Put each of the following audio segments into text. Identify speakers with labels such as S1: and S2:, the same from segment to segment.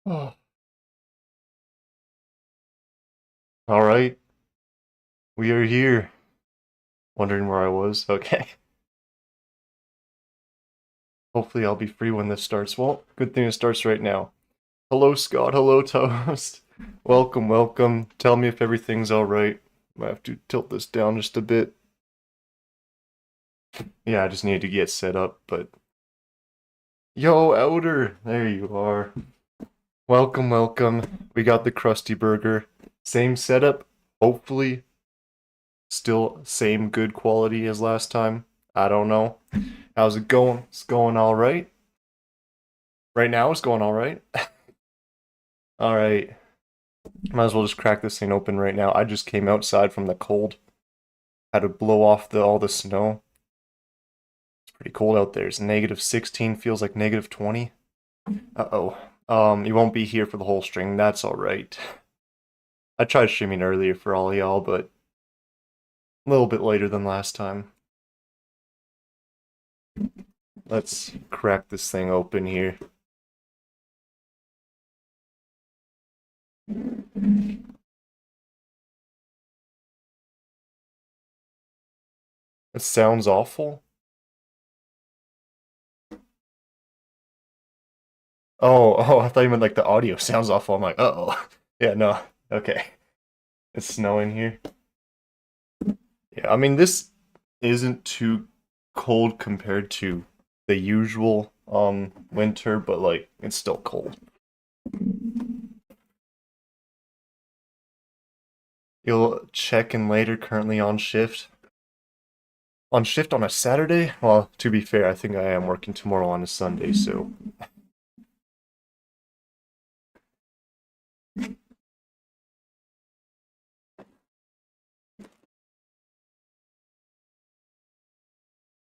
S1: Oh, all right, we are here. Wondering where I was? Okay. Hopefully I'll be free when this starts. Well, good thing it starts right now. Hello, Scott. Hello, Toast. Welcome, welcome. Tell me if everything's all right. I have to tilt this down just a bit. Yeah, I just need to get set up, but... Yo, Outer! There you are. Welcome, welcome. We got the Krusty Burger. Same setup. Hopefully, still same good quality as last time. I don't know. How's it going? It's going all right. Right now, it's going all right. All right. Might as well just crack this thing open right now. I just came outside from the cold. Had to blow off all the snow. It's pretty cold out there. It's -16, feels like -20. Uh-oh. You won't be here for the whole string. That's all right. I tried streaming earlier for all y'all, but a little bit later than last time. Let's crack this thing open here. It sounds awful. Oh, I thought you meant like the audio sounds awful. I'm like, uh-oh. Yeah, no. Okay. It's snowing here. Yeah, I mean this isn't too cold compared to the usual winter, but like it's still cold. You'll check in later, currently on shift. On shift on a Saturday? Well, to be fair, I think I am working tomorrow on a Sunday, so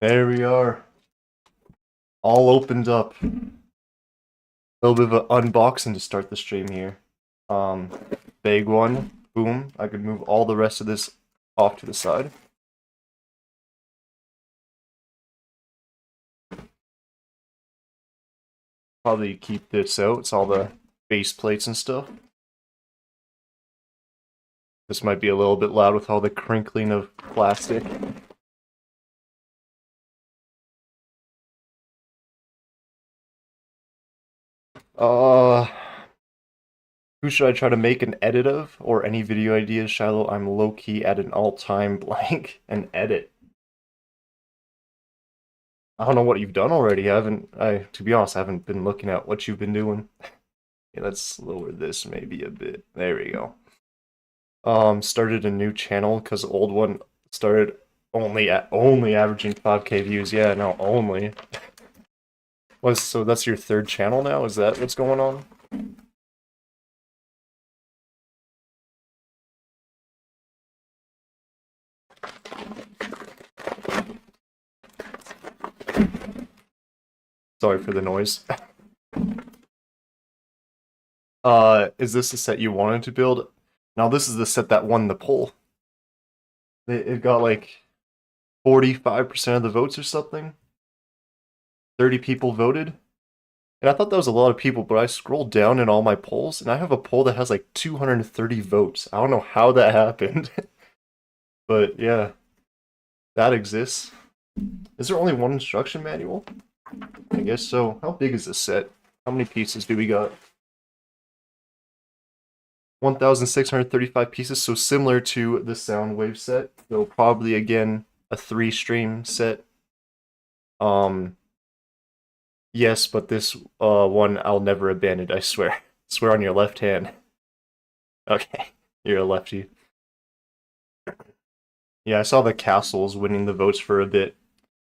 S1: there we are. All opened up. A little bit of an unboxing to start the stream here. Big one. Boom. I could move all the rest of this off to the side. Probably keep this out. It's all the base plates and stuff. This might be a little bit loud with all the crinkling of plastic. Uh, who should I try to make an edit of? Or any video ideas, Shiloh? I'm low-key at an all-time blank. An edit. I don't know what you've done already. To be honest, I haven't been looking at what you've been doing. Yeah, let's lower this maybe a bit. There we go. Started a new channel because the old one started only averaging 5K views. Yeah, no, only. So that's your third channel now? Is that what's going on? Sorry for the noise. Is this the set you wanted to build? Now this is the set that won the poll. It got like 45% of the votes or something. 30 people voted. And I thought that was a lot of people, but I scrolled down in all my polls, and I have a poll that has like 230 votes. I don't know how that happened. But yeah, that exists. Is there only one instruction manual? I guess so. How big is this set? How many pieces do we got? 1,635 pieces, so similar to the Soundwave set, though probably again a 3-stream set. Yes, but this one I'll never abandon, I swear. Swear on your left hand. Okay, you're a lefty. Yeah, I saw the castles winning the votes for a bit,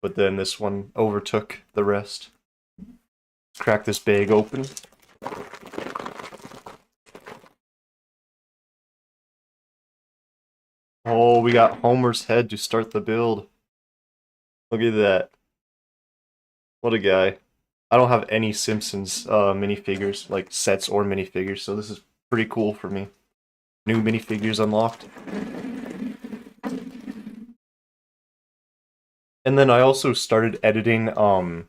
S1: but then this one overtook the rest. Let's crack this bag open. Oh, we got Homer's head to start the build. Look at that. What a guy. I don't have any Simpsons minifigures, like sets or minifigures, so this is pretty cool for me. New minifigures unlocked. And then I also started editing the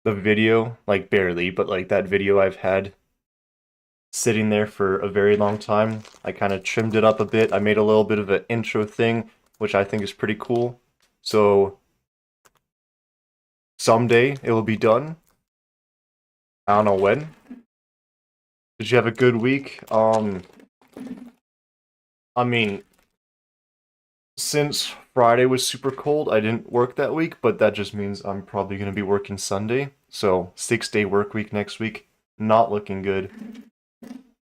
S1: video, like barely, but like that video I've had sitting there for a very long time. I kind of trimmed it up a bit. I made a little bit of an intro thing, which I think is pretty cool. So someday it will be done. I don't know when. Did you have a good week? I mean, since Friday was super cold, I didn't work that week, but that just means I'm probably going to be working Sunday. So 6-day work week next week. Not looking good.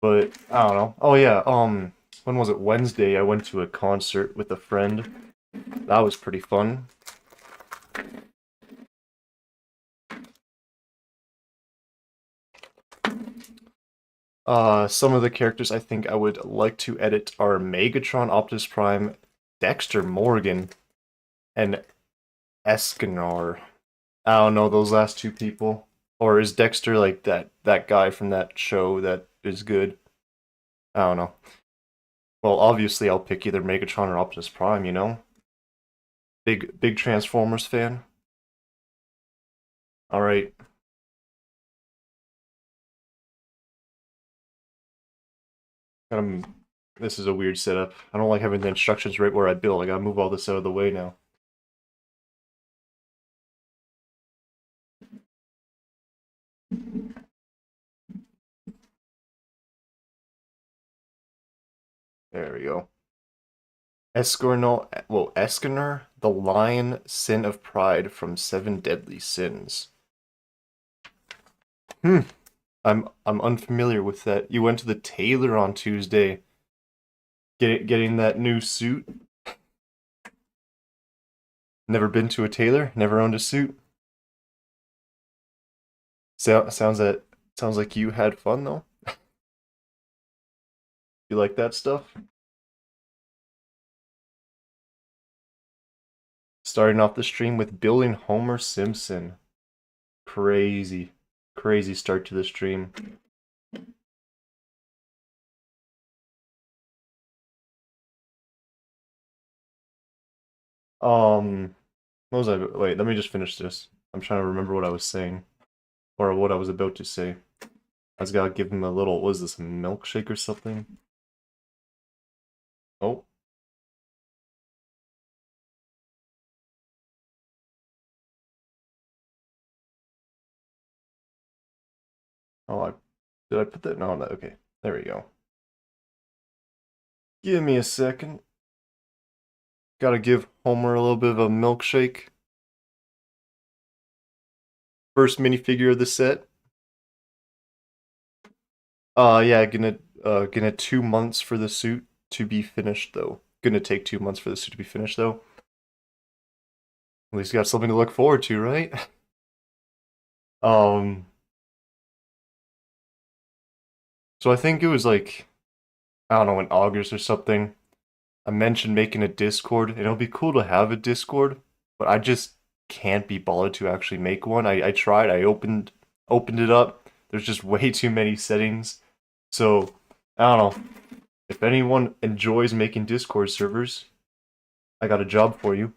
S1: But I don't know. Oh yeah, when was it? Wednesday I went to a concert with a friend. That was pretty fun. Some of the characters I think I would like to edit are Megatron, Optimus Prime, Dexter Morgan, and Escanor. I don't know those last two people. Or is Dexter like that guy from that show that is good? I don't know. Well, obviously I'll pick either Megatron or Optimus Prime, you know? Big Transformers fan. All right. This is a weird setup. I don't like having the instructions right where I build. I gotta move all this out of the way now. There we go. Escanor, the lion, sin of pride from seven deadly sins. Hmm. I'm unfamiliar with that. You went to the tailor on Tuesday, getting that new suit. Never been to a tailor. Never owned a suit. Sounds like you had fun though. You like that stuff? Starting off the stream with building Homer Simpson. Crazy, crazy start to the stream. What was I? Wait, let me just finish this. I'm trying to remember what I was saying, or what I was about to say. I was gotta give him a little. What is this? A milkshake or something? Oh, oh, did I put that? No, no. Okay, there we go. Give me a second. Gotta give Homer a little bit of a milkshake. First minifigure of the set. Yeah, gonna 2 months for the suit to be finished though. Gonna take 2 months for the suit to be finished though. At least got something to look forward to, right? Um, so I think it was like, I don't know, in August or something. I mentioned making a Discord, and it'll be cool to have a Discord, but I just can't be bothered to actually make one. I tried, I opened it up. There's just way too many settings. So, I don't know. If anyone enjoys making Discord servers, I got a job for you.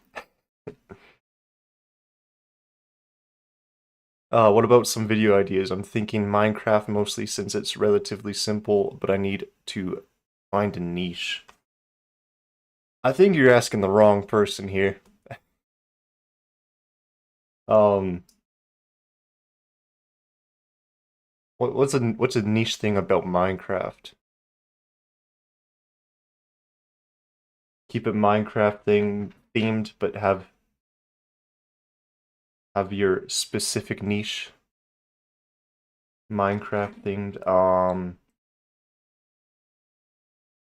S1: What about some video ideas? I'm thinking Minecraft mostly since it's relatively simple, but I need to find a niche. I think you're asking the wrong person here. Um, what's a niche thing about Minecraft? Keep it Minecraft thing themed, but have your specific niche Minecraft themed.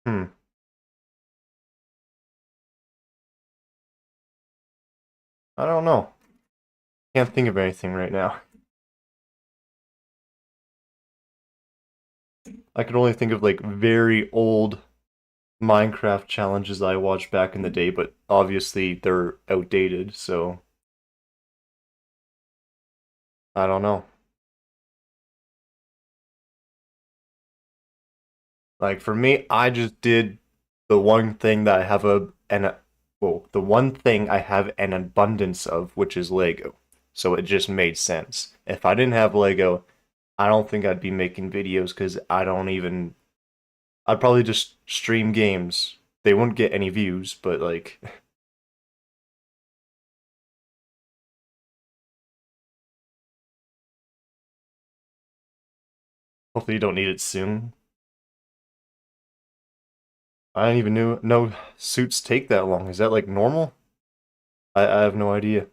S1: Hmm. I don't know. Can't think of anything right now. I can only think of like very old Minecraft challenges I watched back in the day, but obviously they're outdated, so I don't know. Like for me, I just did the one thing that I have the one thing I have an abundance of, which is Lego. So it just made sense. If I didn't have Lego, I don't think I'd be making videos because I don't even. I'd probably just stream games. They wouldn't get any views, but like, hopefully you don't need it soon. I didn't even know suits take that long. Is that like normal? I have no idea.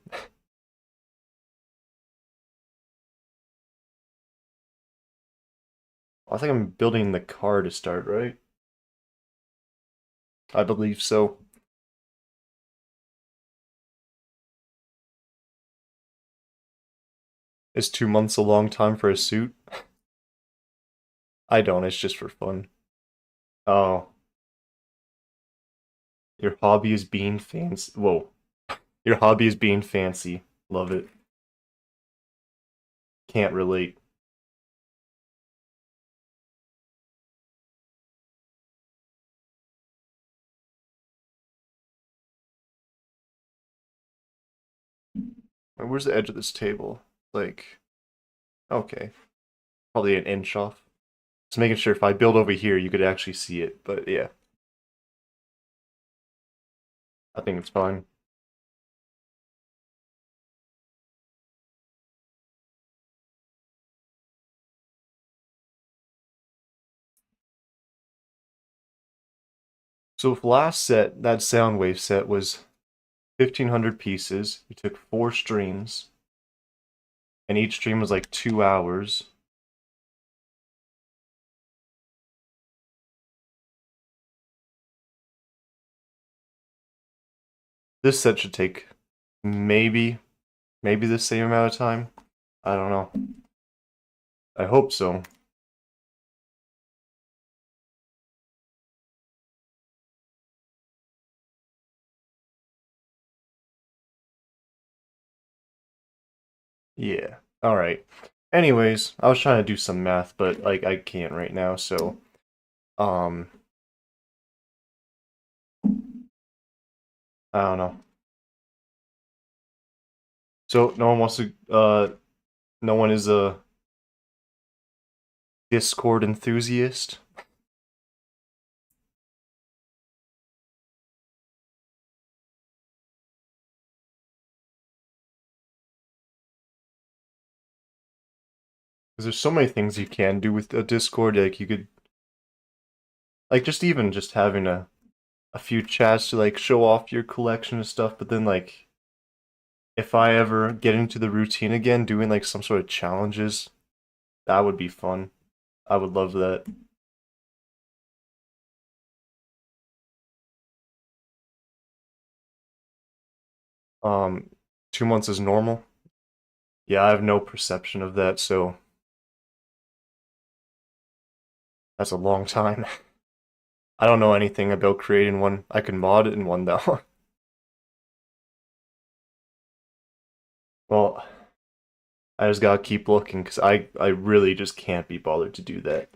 S1: I think I'm building the car to start, right? I believe so. Is 2 months a long time for a suit? I don't, it's just for fun. Oh, your hobby is being fancy. Whoa. Your hobby is being fancy. Love it. Can't relate. Where's the edge of this table? Like, okay. Probably an inch off. Just making sure if I build over here, you could actually see it. But yeah, I think it's fine. So if last set, that sound wave set was 1,500 pieces. We took 4 streams, and each stream was like 2 hours. This set should take maybe, maybe the same amount of time. I don't know. I hope so. Yeah. All right. Anyways, I was trying to do some math, but like I can't right now, so um I don't know. So no one wants to no one is a Discord enthusiast. Because there's so many things you can do with a Discord. Like you could like just even just having a few chats to like show off your collection of stuff, but then like if I ever get into the routine again, doing like some sort of challenges, that would be fun. I would love that. Um, 2 months is normal. Yeah, I have no perception of that, so that's a long time. I don't know anything about creating one. I can mod it in one though. Well, I just gotta keep looking because I really just can't be bothered to do that.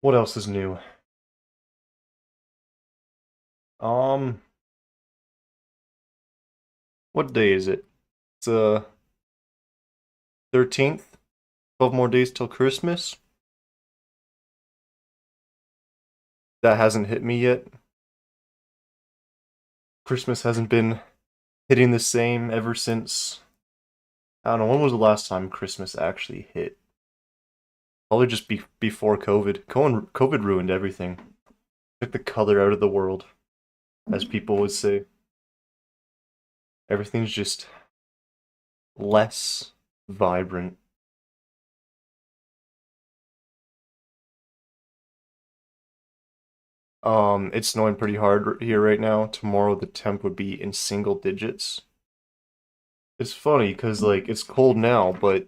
S1: What else is new? Um, what day is it? It's 13th. 12 more days till Christmas. That hasn't hit me yet. Christmas hasn't been hitting the same ever since. I don't know, when was the last time Christmas actually hit? Probably just before COVID. COVID ruined everything. Took the color out of the world, as people would say. Everything's just less vibrant. It's snowing pretty hard here right now. Tomorrow the temp would be in single digits. It's funny because like it's cold now, but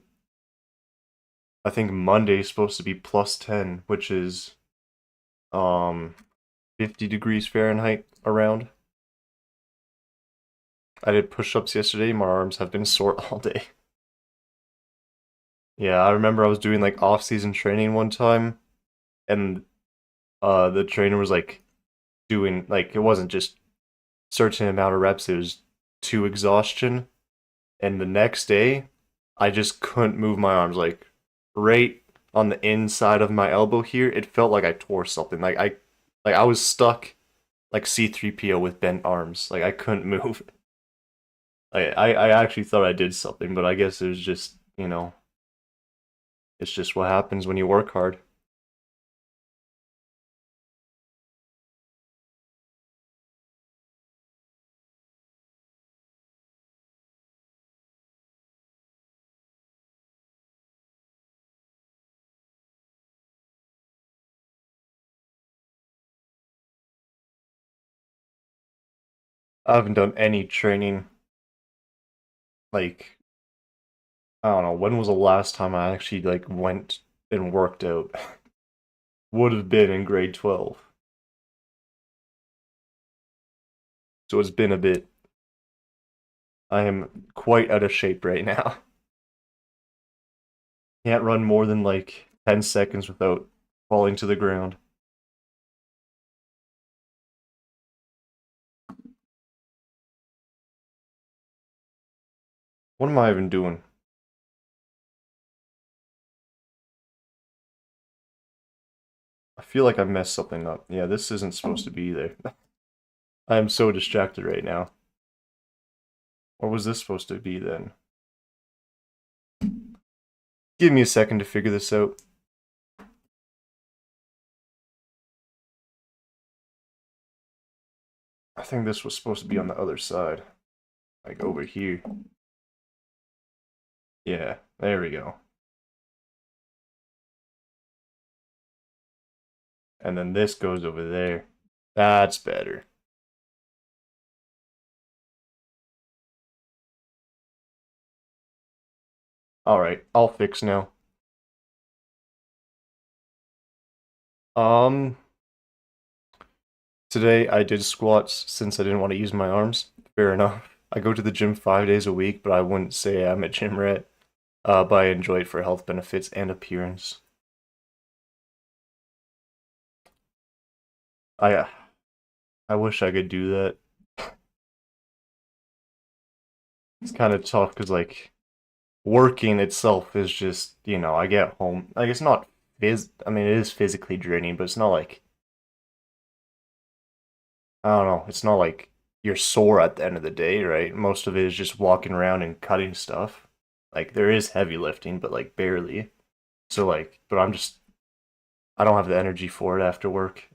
S1: I think Monday's supposed to be +10, which is um 50 degrees Fahrenheit around. I did push-ups yesterday. My arms have been sore all day. Yeah, I remember I was doing like off-season training one time, and the trainer was like doing like it wasn't just certain amount of reps, it was to exhaustion. And the next day, I just couldn't move my arms. Like right on the inside of my elbow here, it felt like I tore something. Like I was stuck like C3PO with bent arms. Like I couldn't move. I actually thought I did something, but I guess it was just, it's just what happens when you work hard. I haven't done any training. Like, I don't know, when was the last time I actually like went and worked out? Would have been in grade 12. So it's been a bit. I am quite out of shape right now. Can't run more than like 10 seconds without falling to the ground. What am I even doing? I feel like I messed something up. Yeah, this isn't supposed to be there. I am so distracted right now. Or was this supposed to be then? Give me a second to figure this out. I think this was supposed to be on the other side. Like over here. Yeah, there we go. And then this goes over there. That's better. Alright, I'll fix now. Um, Today I did squats since I didn't want to use my arms. Fair enough. I go to the gym 5 days a week, but I wouldn't say I'm a gym rat. But I enjoy it for health benefits and appearance. I I wish I could do that. It's kind of tough because like working itself is just I get home like it's not I mean it is physically draining, but it's not like I don't know. It's not like you're sore at the end of the day, right? Most of it is just walking around and cutting stuff. Like there is heavy lifting, but like barely. So like, but I don't have the energy for it after work.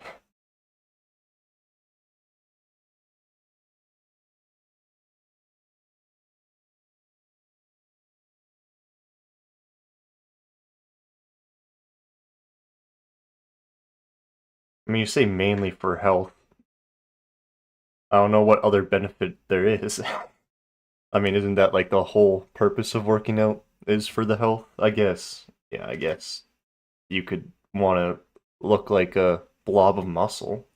S1: I mean, you say mainly for health. I don't know what other benefit there is. I mean, isn't that like the whole purpose of working out is for the health? I guess. Yeah, I guess you could want to look like a blob of muscle.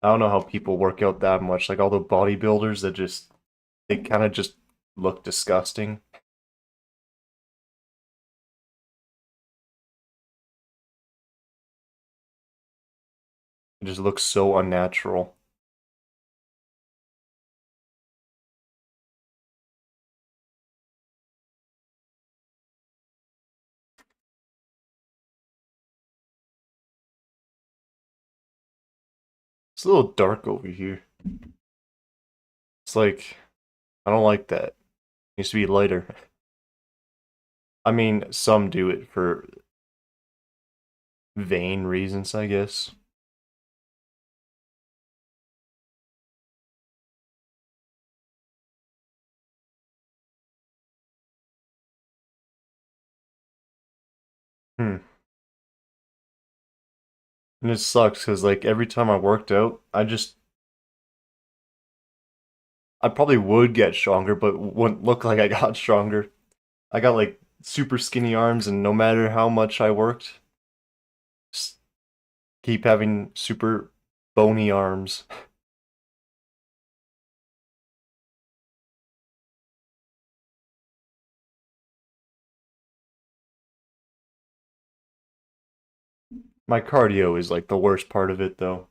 S1: I don't know how people work out that much. Like all the bodybuilders that just they kind of just look disgusting. It just looks so unnatural. It's a little dark over here. It's like I don't like that. It needs to be lighter. I mean, some do it for vain reasons, I guess. Hmm. And it sucks because like every time I worked out, I probably would get stronger, but wouldn't look like I got stronger. I got like super skinny arms, and no matter how much I worked, just keep having super bony arms. My cardio is like the worst part of it though.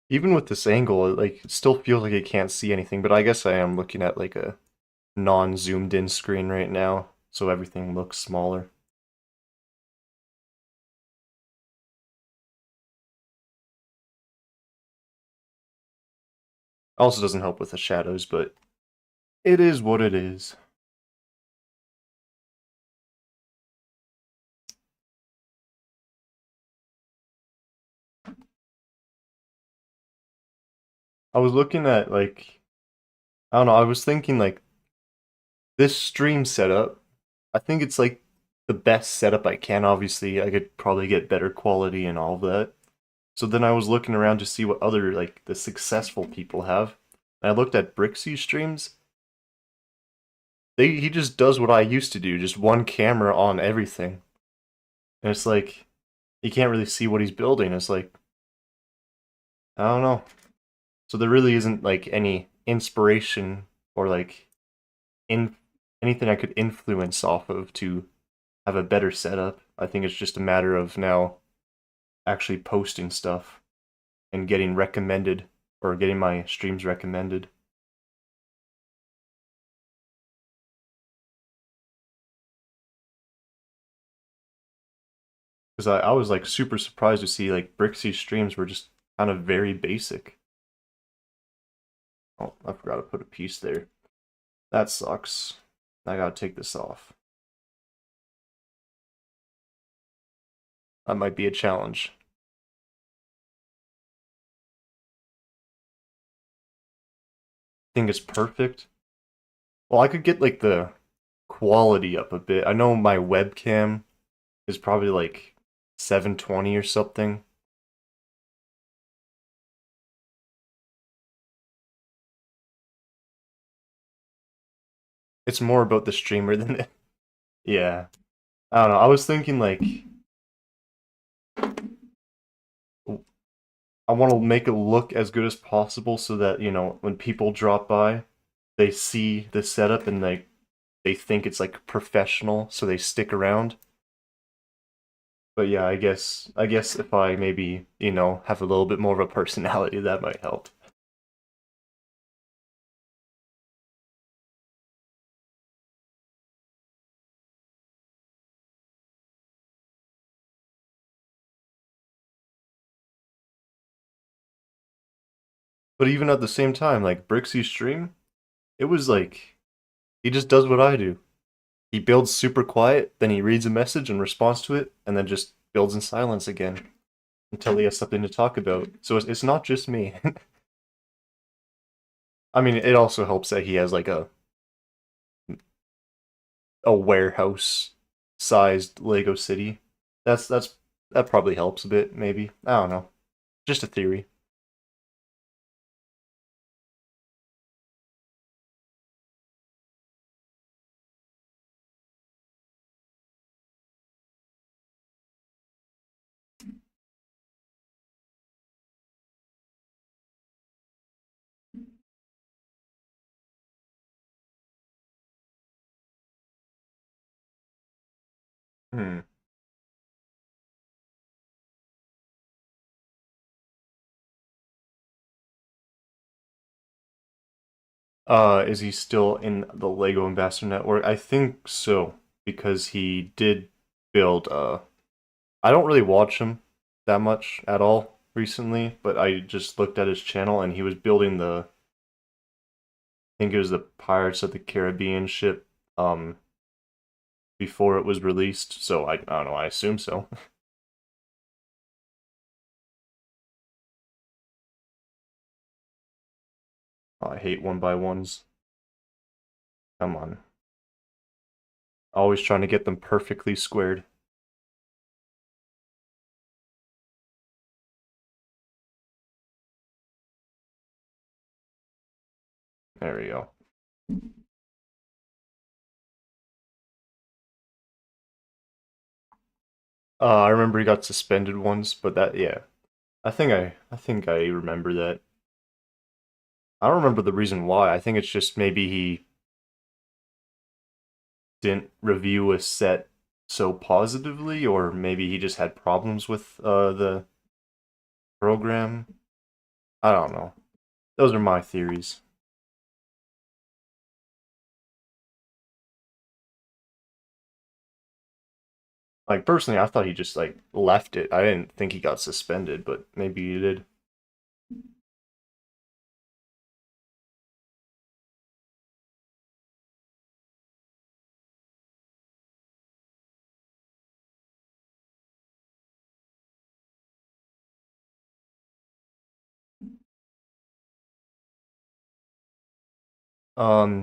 S1: Even with this angle, it still feels like it can't see anything, but I guess I am looking at like a non-zoomed in screen right now, so everything looks smaller. Also doesn't help with the shadows, but it is what it is. I was looking at like I don't know, I was thinking like this stream setup, I think it's like the best setup I can. Obviously, I could probably get better quality and all of that. So then I was looking around to see what other like the successful people have. And I looked at Brixie's streams. He just does what I used to do, just one camera on everything. And it's like you can't really see what he's building. It's like I don't know. So there really isn't like any inspiration or like in anything I could influence off of to have a better setup. I think it's just a matter of now actually posting stuff and getting recommended or getting my streams recommended. Because I was like super surprised to see like Brixie's streams were just kind of very basic. Oh, I forgot to put a piece there. That sucks. I gotta take this off. That might be a challenge. Think it's perfect. Well, I could get like the quality up a bit. I know my webcam is probably like 720 or something. It's more about the streamer than it. Yeah. I don't know. I was thinking like I want to make it look as good as possible so that, when people drop by, they see the setup and they think it's like professional, so they stick around. But yeah, I guess if I maybe, have a little bit more of a personality, that might help. But even at the same time, like Brixie's stream, it was like he just does what I do. He builds super quiet, then he reads a message and responds to it, and then just builds in silence again until he has something to talk about. So it's not just me. I mean, it also helps that he has like a warehouse sized Lego city. That probably helps a bit, maybe. I don't know. Just a theory. Hmm. Is he still in the Lego Ambassador Network? I think so, because he did build I don't really watch him that much at all recently, but I just looked at his channel and he was building I think it was the Pirates of the Caribbean ship um before it was released, so I don't know, I assume so. I hate one by ones. Come on. Always trying to get them perfectly squared. There we go. I remember he got suspended once, but that yeah. I think I remember that. I don't remember the reason why. I think it's just maybe he didn't review a set so positively, or maybe he just had problems with the program. I don't know. Those are my theories. Like personally, I thought he just like left it. I didn't think he got suspended, but maybe he did.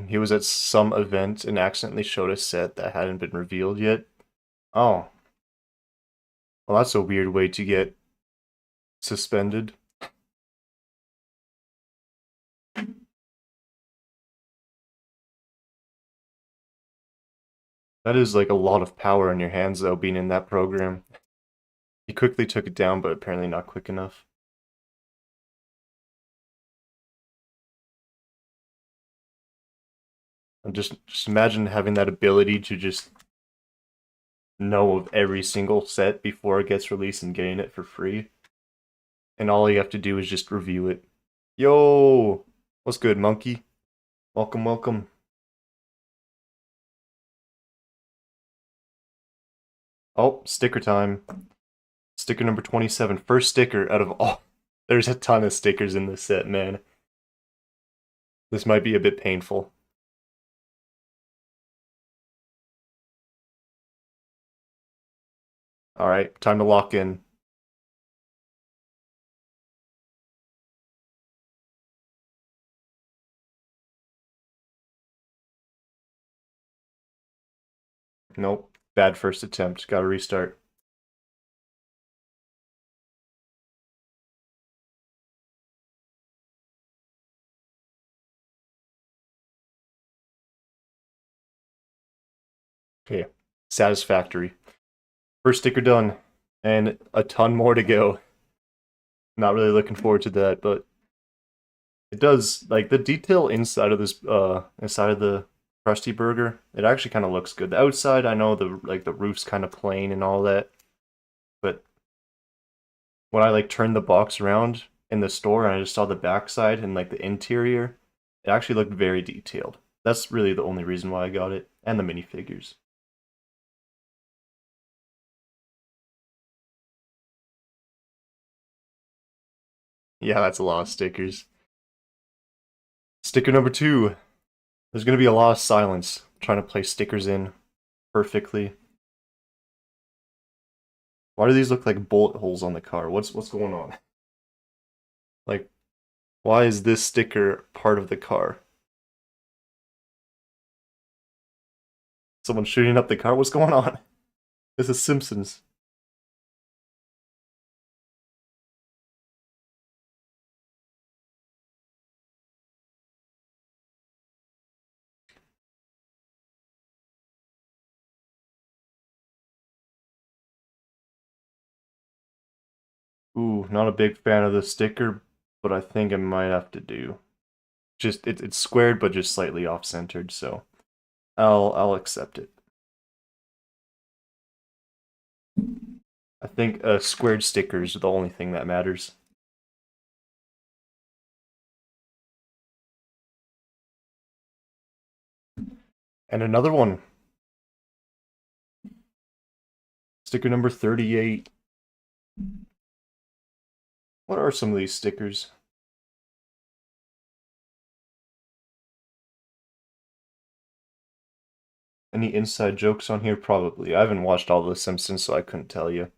S1: He was at some event and accidentally showed a set that hadn't been revealed yet. Oh, well, that's a weird way to get suspended. That is like a lot of power in your hands, though, being in that program. He quickly took it down, but apparently not quick enough. And just imagine having that ability to just know of every single set before it gets released and getting it for free. And all you have to do is just review it. Yo! What's good, monkey? Welcome, welcome. Oh, sticker time. Sticker number 27. First sticker out of all. There's a ton of stickers in this set, man. This might be a bit painful. Alright, time to lock in. Nope. Bad first attempt. Gotta restart. Okay. Satisfactory. First sticker done. And a ton more to go. Not really looking forward to that, but it does like the detail inside of this inside of the Krusty burger, it actually kind of looks good. The outside, I know the roof's kind of plain and all that, but when I like turned the box around in the store and I just saw the backside and like the interior, it actually looked very detailed. That's really the only reason why I got it, and the minifigures. Yeah, that's a lot of stickers. Sticker number 2. There's gonna be a lot of silence trying to place stickers in perfectly. Why do these look like bullet holes on the car? What's going on? Like, why is this sticker part of the car? Someone shooting up the car? What's going on? This is Simpsons. Ooh, not a big fan of the sticker, but I think I might have to do. Just it's squared but just slightly off centered, so I'll accept it. I think squared stickers are the only thing that matters. And another one. Sticker number 38. What are some of these stickers? Any inside jokes on here? Probably. I haven't watched all the Simpsons, so I couldn't tell you.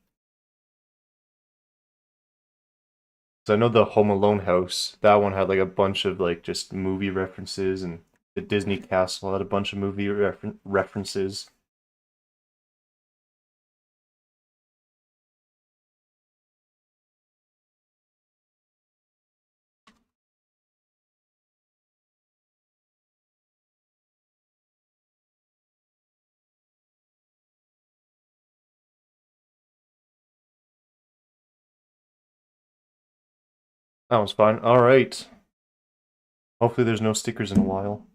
S1: So I know the Home Alone house, that one had like a bunch of like just movie references, and the Disney castle had a bunch of movie references. That was fine. Alright. Hopefully there's no stickers in a while.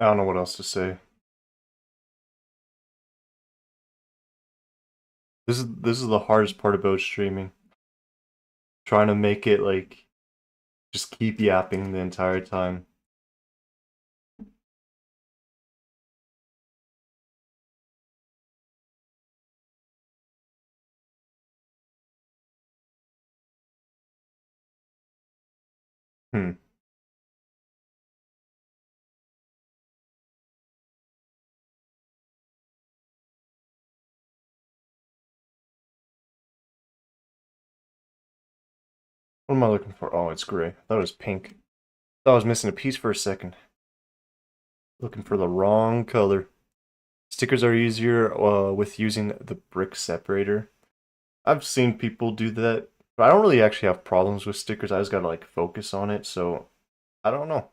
S1: I don't know what else to say. This is the hardest part about streaming. Trying to make it like just keep yapping the entire time. Hmm. What am I looking for? Oh, it's gray. I thought it was pink. Thought I was missing a piece for a second. Looking for the wrong color. Stickers are easier with using the brick separator. I've seen people do that, but I don't really actually have problems with stickers. I just gotta like focus on it, so I don't know.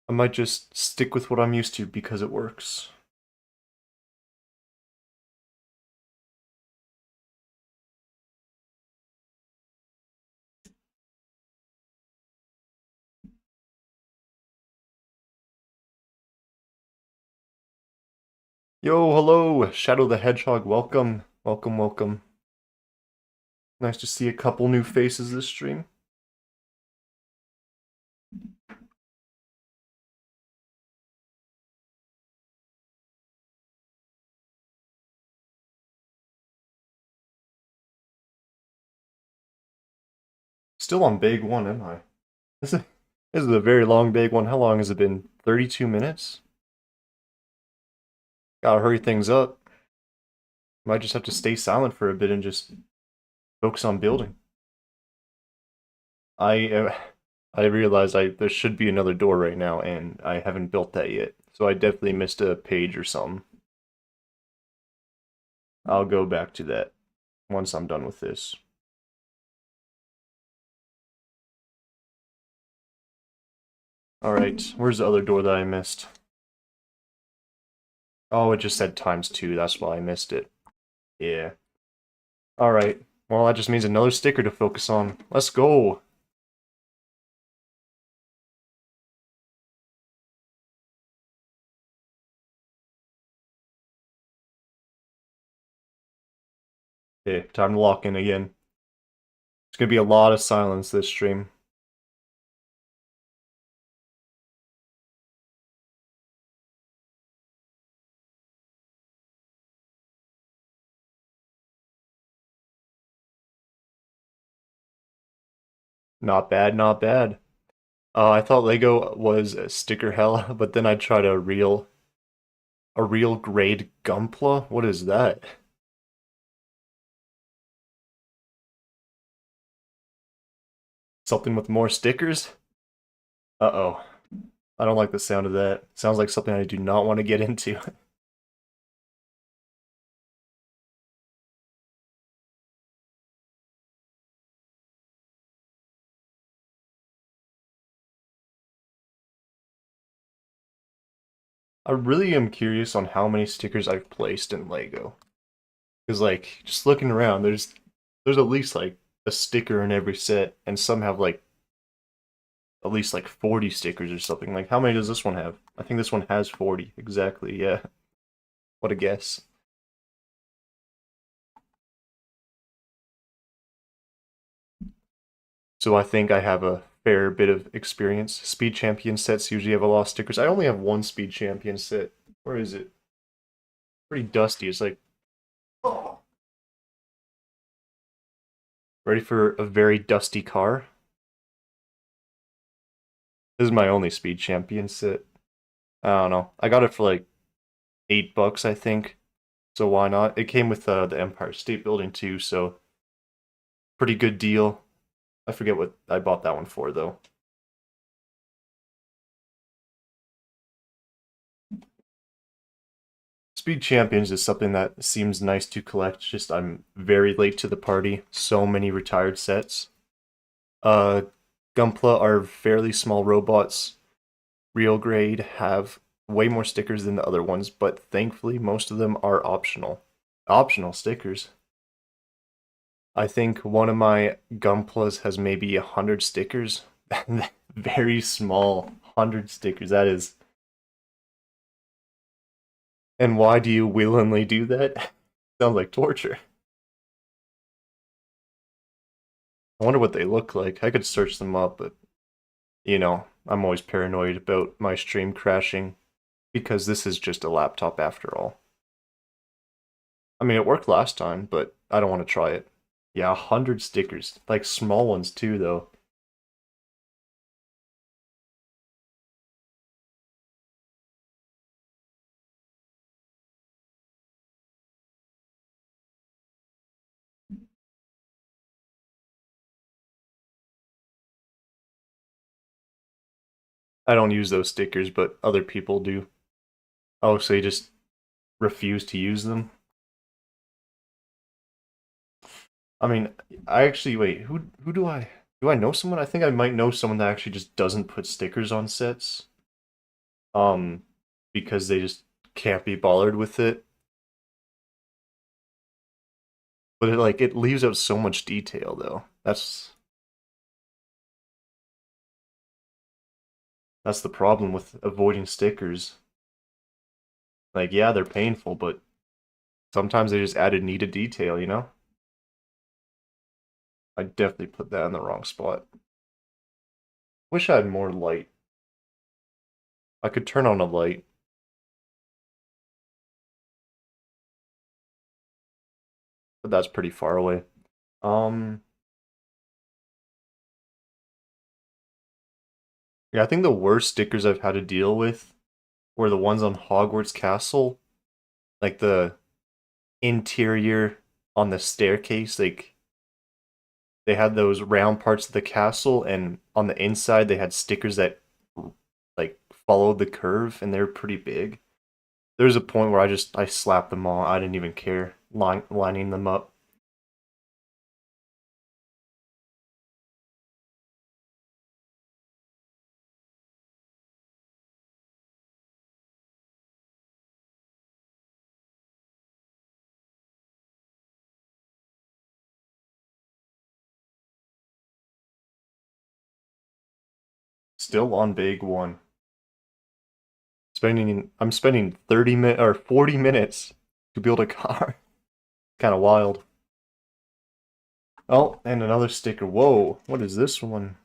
S1: I might just stick with what I'm used to because it works. Yo, hello, Shadow the Hedgehog, welcome. Welcome, welcome. Nice to see a couple new faces this stream. Still on big one, am I? This is a very long big one. How long has it been? 32 minutes? Gotta hurry things up. Might just have to stay silent for a bit and just focus on building. I I realize there should be another door right now, and I haven't built that yet. So I definitely missed a page or something. I'll go back to that once I'm done with this. Alright, where's the other door that I missed? Oh, it just said ×2, that's why I missed it. Yeah. Alright, well that just means another sticker to focus on. Let's go! Okay, time to lock in again. It's gonna be a lot of silence this stream. Not bad, not bad. I thought Lego was sticker hell, but then I tried a real grade Gunpla? What is that? Something with more stickers? Uh-oh. I don't like the sound of that. Sounds like something I do not want to get into. I really am curious on how many stickers I've placed in Lego. Because like, just looking around, there's at least like a sticker in every set, and some have like at least like 40 stickers or something. Like, how many does this one have? I think this one has 40. Exactly, yeah. What a guess. So I think I have a fair bit of experience. Speed champion sets usually have a lot of stickers. I only have one speed champion set. Where is it? Pretty dusty. It's like, oh. Ready for a very dusty car? This is my only speed champion set. I don't know. I got it for like $8, I think. So why not? It came with the Empire State Building too, so pretty good deal. I forget what I bought that one for though. Speed Champions is something that seems nice to collect. Just I'm very late to the party. So many retired sets. Uh, Gunpla are fairly small robots. Real grade have way more stickers than the other ones, but thankfully most of them are optional. Optional stickers. I think one of my Gunplas has maybe 100 stickers. Very small, 100 stickers. That is. And why do you willingly do that? Sounds like torture. I wonder what they look like. I could search them up, but I'm always paranoid about my stream crashing because this is just a laptop after all. I mean, it worked last time, but I don't want to try it. Yeah, 100 stickers. Like small ones too, though. I don't use those stickers, but other people do. Oh, so you just refuse to use them? I mean, I actually wait. Who do I know someone? I think I might know someone that actually just doesn't put stickers on sets. Um, because they just can't be bothered with it. But it leaves out so much detail though. That's the problem with avoiding stickers. Like, yeah, they're painful, but sometimes they just added needed detail, you know? I definitely put that in the wrong spot. Wish I had more light. I could turn on a light, but that's pretty far away. Um, yeah, I think the worst stickers I've had to deal with were the ones on Hogwarts Castle, like the interior on the staircase. Like they had those round parts of the castle, and on the inside they had stickers that like followed the curve, and they're pretty big. There was a point where I slapped them all. I didn't even care lining them up. Still on big one. I'm spending 30 minutes or 40 minutes to build a car. Kind of wild. Oh, and another sticker. Whoa, what is this one?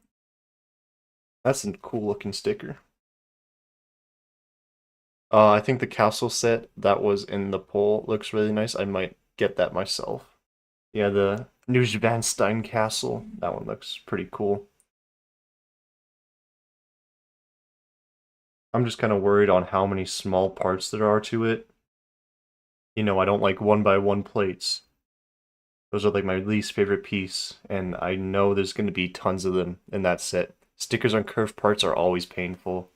S1: That's a cool looking sticker. I think the castle set that was in the poll looks really nice. I might get that myself. Yeah, the Neuschwanstein Castle. That one looks pretty cool. I'm just kind of worried on how many small parts there are to it. I don't like one by one plates. Those are like my least favorite piece, and I know there's going to be tons of them in that set. Stickers on curved parts are always painful.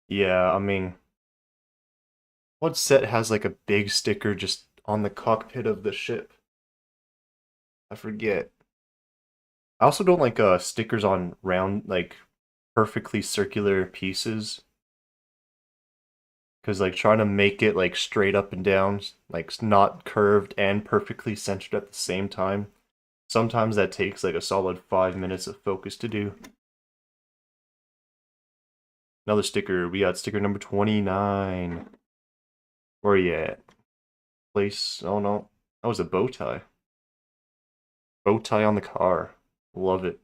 S1: Yeah, I mean, what set has like a big sticker just on the cockpit of the ship? I forget. I also don't like stickers on round, like perfectly circular pieces, because like trying to make it like straight up and down, like not curved and perfectly centered at the same time. Sometimes that takes like a solid 5 minutes of focus to do. Another sticker. We got sticker number 29. Where are you at? Place. Oh no. That was a bow tie. Bow tie on the car. Love it.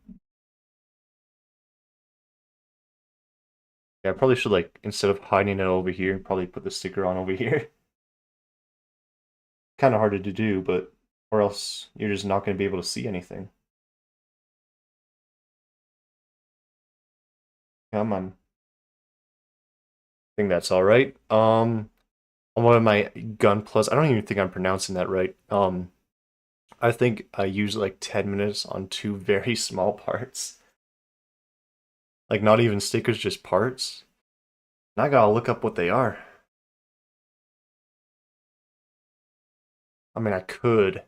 S1: Yeah, I probably should like instead of hiding it over here, probably put the sticker on over here. Kind of hard to do, but or else you're just not going to be able to see anything. Come on. I think that's all right. On one of my gun plus, I don't even think I'm pronouncing that right. I think I used like 10 minutes on two very small parts. Like not even stickers, just parts. And I gotta look up what they are. I mean, I could.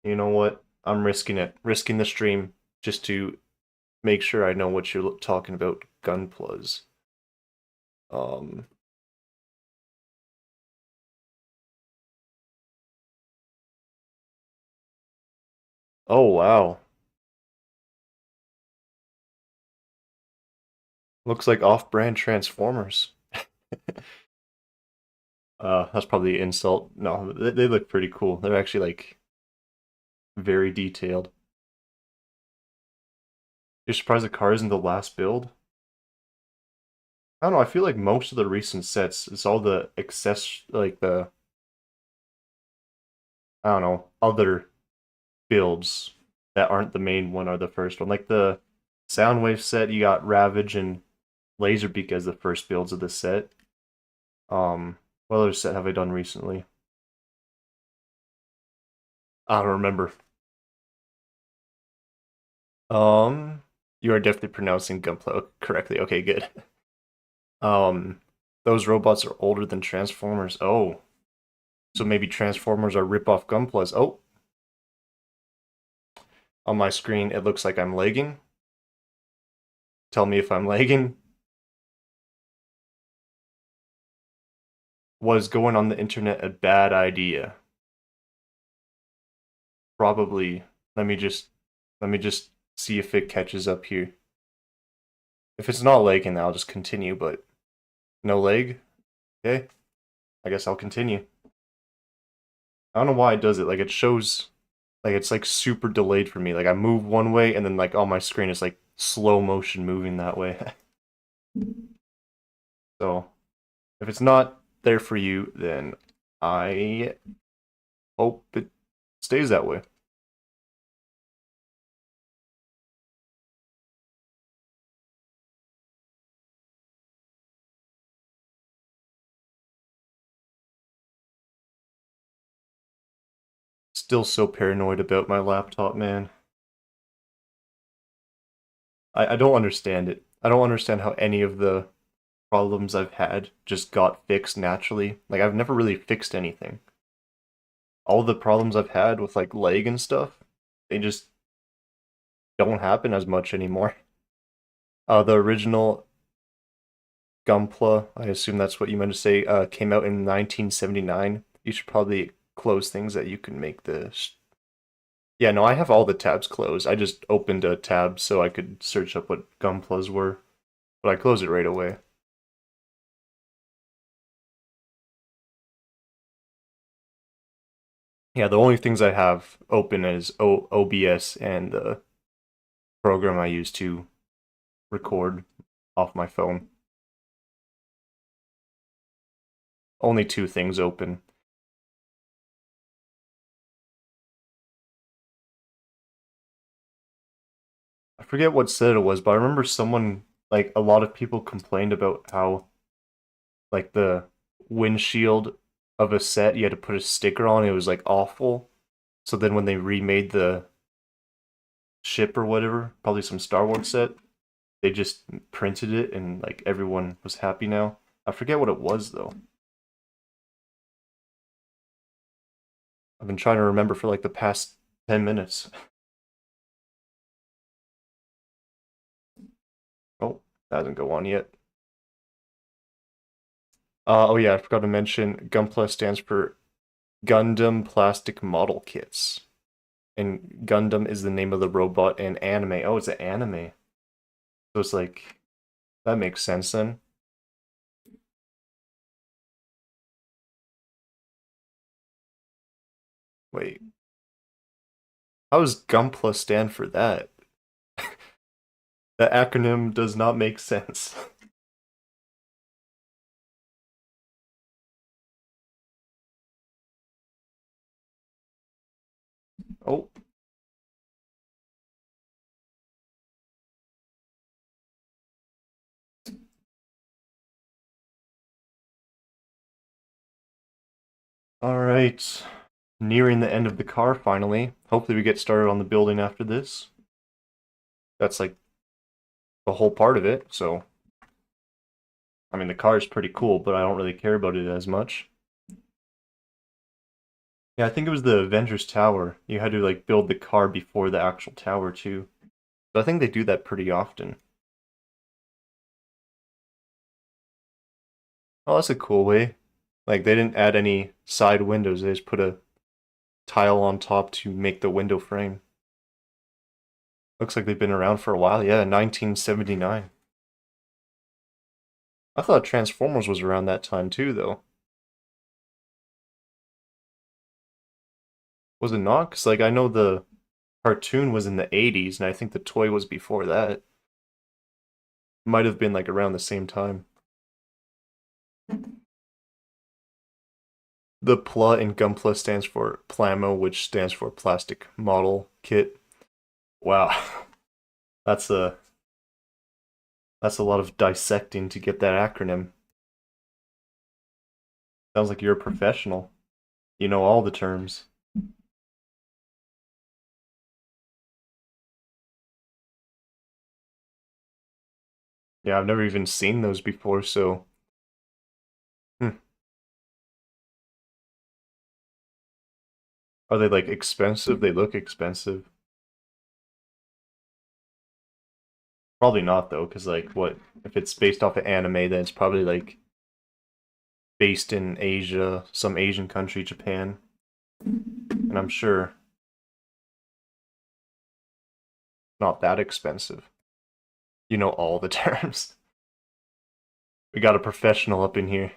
S1: You know what? I'm risking it. Risking the stream just to make sure I know what you're talking about. Gunplas. Um. Oh wow. Looks like off-brand Transformers. That's probably an insult. No, they look pretty cool. They're actually like very detailed. You're surprised the car isn't the last build? I don't know. I feel like most of the recent sets, it's all the like the I don't know other builds that aren't the main one are the first one. Like the Soundwave set, you got Ravage and Laserbeak as the first builds of the set. What other set have I done recently? I don't remember. Um, you are definitely pronouncing Gunpla correctly. Okay, good. Um, those robots are older than Transformers. Oh, so maybe Transformers are rip-off Gunplas. Oh, on my screen it looks like I'm lagging. Tell me if I'm lagging. Was going on the internet a bad idea? Probably. Let me just see if it catches up here. If it's not lagging, then I'll just continue, but no lag? Okay. I guess I'll continue. I don't know why it does it. Like it shows like it's like super delayed for me. Like I move one way and then like on my screen it's like slow motion moving that way. So if it's not there for you, then I hope it stays that way. Still so paranoid about my laptop, man. I don't understand it. I don't understand how any of the problems I've had just got fixed naturally. Like I've never really fixed anything. All the problems I've had with like lag and stuff, they just don't happen as much anymore. The original Gunpla, I assume that's what you meant to say, came out in 1979. You should probably close things that you can make this. Yeah, no, I have all the tabs closed. I just opened a tab so I could search up what Gunplas were, but I closed it right away. Yeah, the only things I have open is OBS and the program I use to record off my phone. Only two things open. I forget what set it was, but I remember someone, like a lot of people complained about how like the windshield of a set you had to put a sticker on. It was like awful. So then when they remade the ship or whatever, probably some Star Wars set, they just printed it and like everyone was happy now. I forget what it was though. I've been trying to remember for like the past 10 minutes. Oh, that doesn't go on yet. Oh yeah, I forgot to mention Gunpla stands for Gundam Plastic Model Kits. And Gundam is the name of the robot in anime. Oh, it's an anime. So it's like, that makes sense then. Wait, how does Gunpla stand for that? The acronym does not make sense. Oh, alright. Nearing the end of the car finally. Hopefully we get started on the building after this. That's like the whole part of it, so I mean the car is pretty cool, but I don't really care about it as much. Yeah, I think it was the Avengers Tower. You had to like build the car before the actual tower too. So I think they do that pretty often. Oh, that's a cool way. Like they didn't add any side windows. They just put a tile on top to make the window frame. Looks like they've been around for a while. Yeah, 1979. I thought Transformers was around that time too, though. Was it not? Because like I know the cartoon was in the 80s, and I think the toy was before that. Might have been like around the same time. The PLA in Gunpla stands for Plamo, which stands for Plastic Model Kit. Wow, that's a that's a lot of dissecting to get that acronym. Sounds like you're a professional. You know all the terms. Yeah, I've never even seen those before, so hmm. Are they like expensive? They look expensive. Probably not though, because like what if it's based off of anime, then it's probably like based in Asia, some Asian country, Japan, and I'm sure not that expensive. You know all the terms. We got a professional up in here.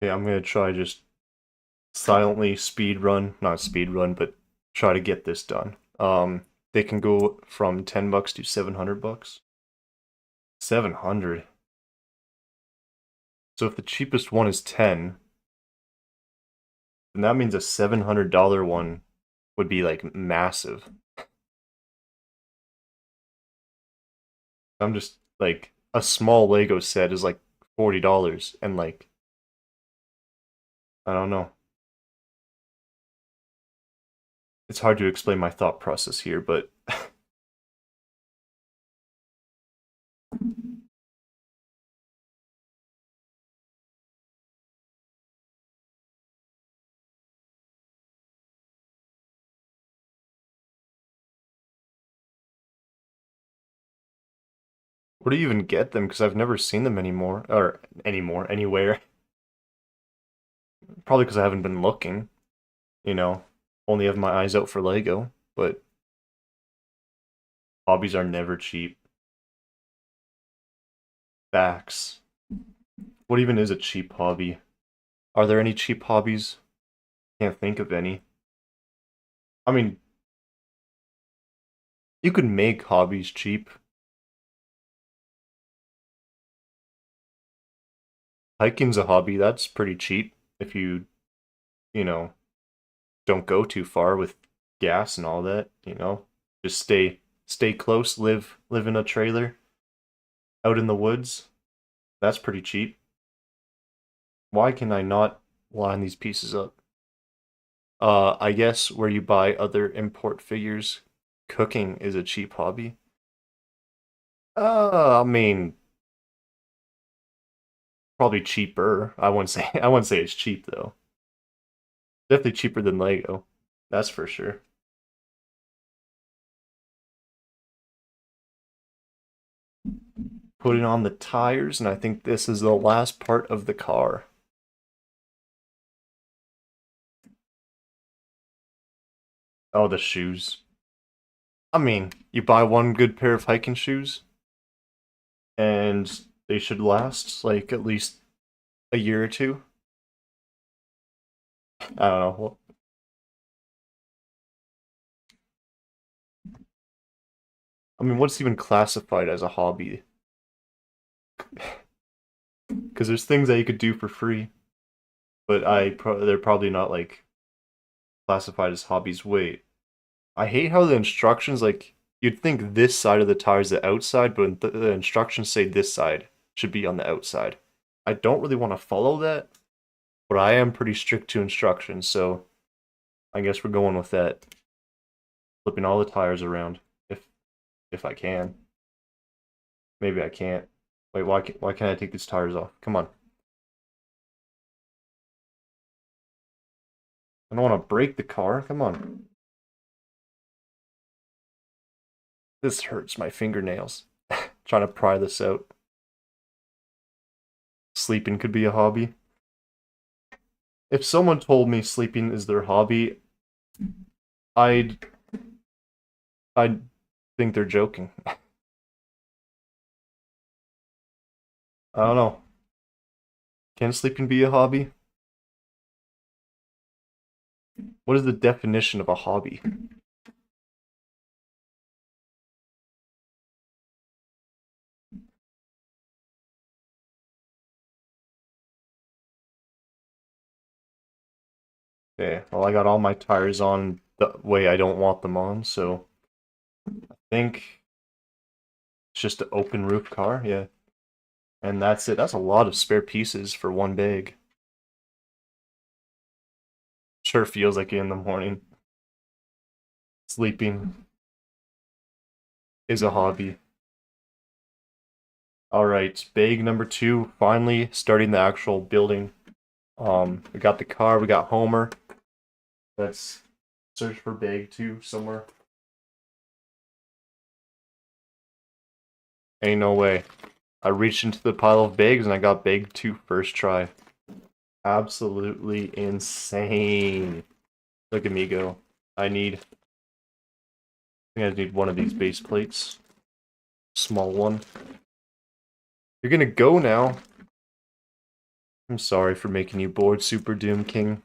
S1: Yeah, I'm gonna try just silently speed run, not speed run, but try to get this done. They can go from $10 to $700. 700. So if the cheapest one is 10, then that means a $700 one would be like massive. I'm just like a small Lego set is like $40 and like I don't know. It's hard to explain my thought process here, but where do you even get them? Because I've never seen them anymore, or anymore, anywhere. Probably because I haven't been looking, you know. Only have my eyes out for Lego, but hobbies are never cheap. Facts. What even is a cheap hobby? Are there any cheap hobbies? Can't think of any. I mean, you could make hobbies cheap. Hiking's a hobby, that's pretty cheap if you know, don't go too far with gas and all that, you know. Just stay close, live in a trailer out in the woods. That's pretty cheap. Why can I not line these pieces up? I guess where you buy other import figures, cooking is a cheap hobby. I mean, probably cheaper. I wouldn't say it's cheap though. Definitely cheaper than Lego. That's for sure. Putting on the tires, and I think this is the last part of the car. Oh, the shoes. I mean, you buy one good pair of hiking shoes, and they should last like at least a year or two. I don't know. I mean, what's even classified as a hobby? Because there's things that you could do for free, but they're probably not like classified as hobbies. Wait, I hate how the instructions like you'd think this side of the tire is the outside, but the instructions say this side should be on the outside. I don't really want to follow that, but I am pretty strict to instructions, so I guess we're going with that. Flipping all the tires around, if I can. Maybe I can't. Wait, why can't I take these tires off? Come on. I don't want to break the car. Come on. This hurts my fingernails. Trying to pry this out. Sleeping could be a hobby. If someone told me sleeping is their hobby, I'd I'd think they're joking. I don't know. Can sleeping be a hobby? What is the definition of a hobby? Okay, well I got all my tires on the way I don't want them on, so I think it's just an open roof car, yeah. And that's it. That's a lot of spare pieces for one bag. Sure feels like it in the morning. Sleeping is a hobby. Alright, bag number 2, finally starting the actual building. We got the car, we got Homer. Let's search for bag 2 somewhere. Ain't no way. I reached into the pile of bags and I got bag 2 first try. Absolutely insane. Look at me go. I think I need one of these base plates. Small one. You're gonna go now. I'm sorry for making you bored, Super Doom King.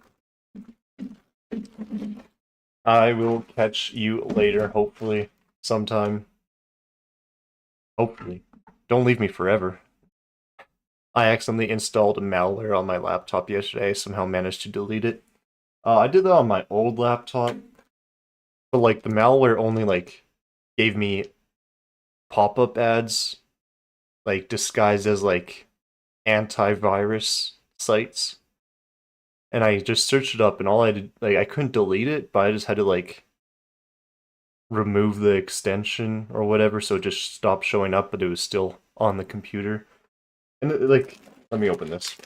S1: I will catch you later, hopefully, sometime. Hopefully. Don't leave me forever. I accidentally installed a malware on my laptop yesterday, somehow managed to delete it. I did that on my old laptop, but like the malware only like gave me pop-up ads, like disguised as like antivirus sites. And I just searched it up and all I did, like I couldn't delete it, but I just had to like remove the extension or whatever so it just stopped showing up, but it was still on the computer. And like, let me open this.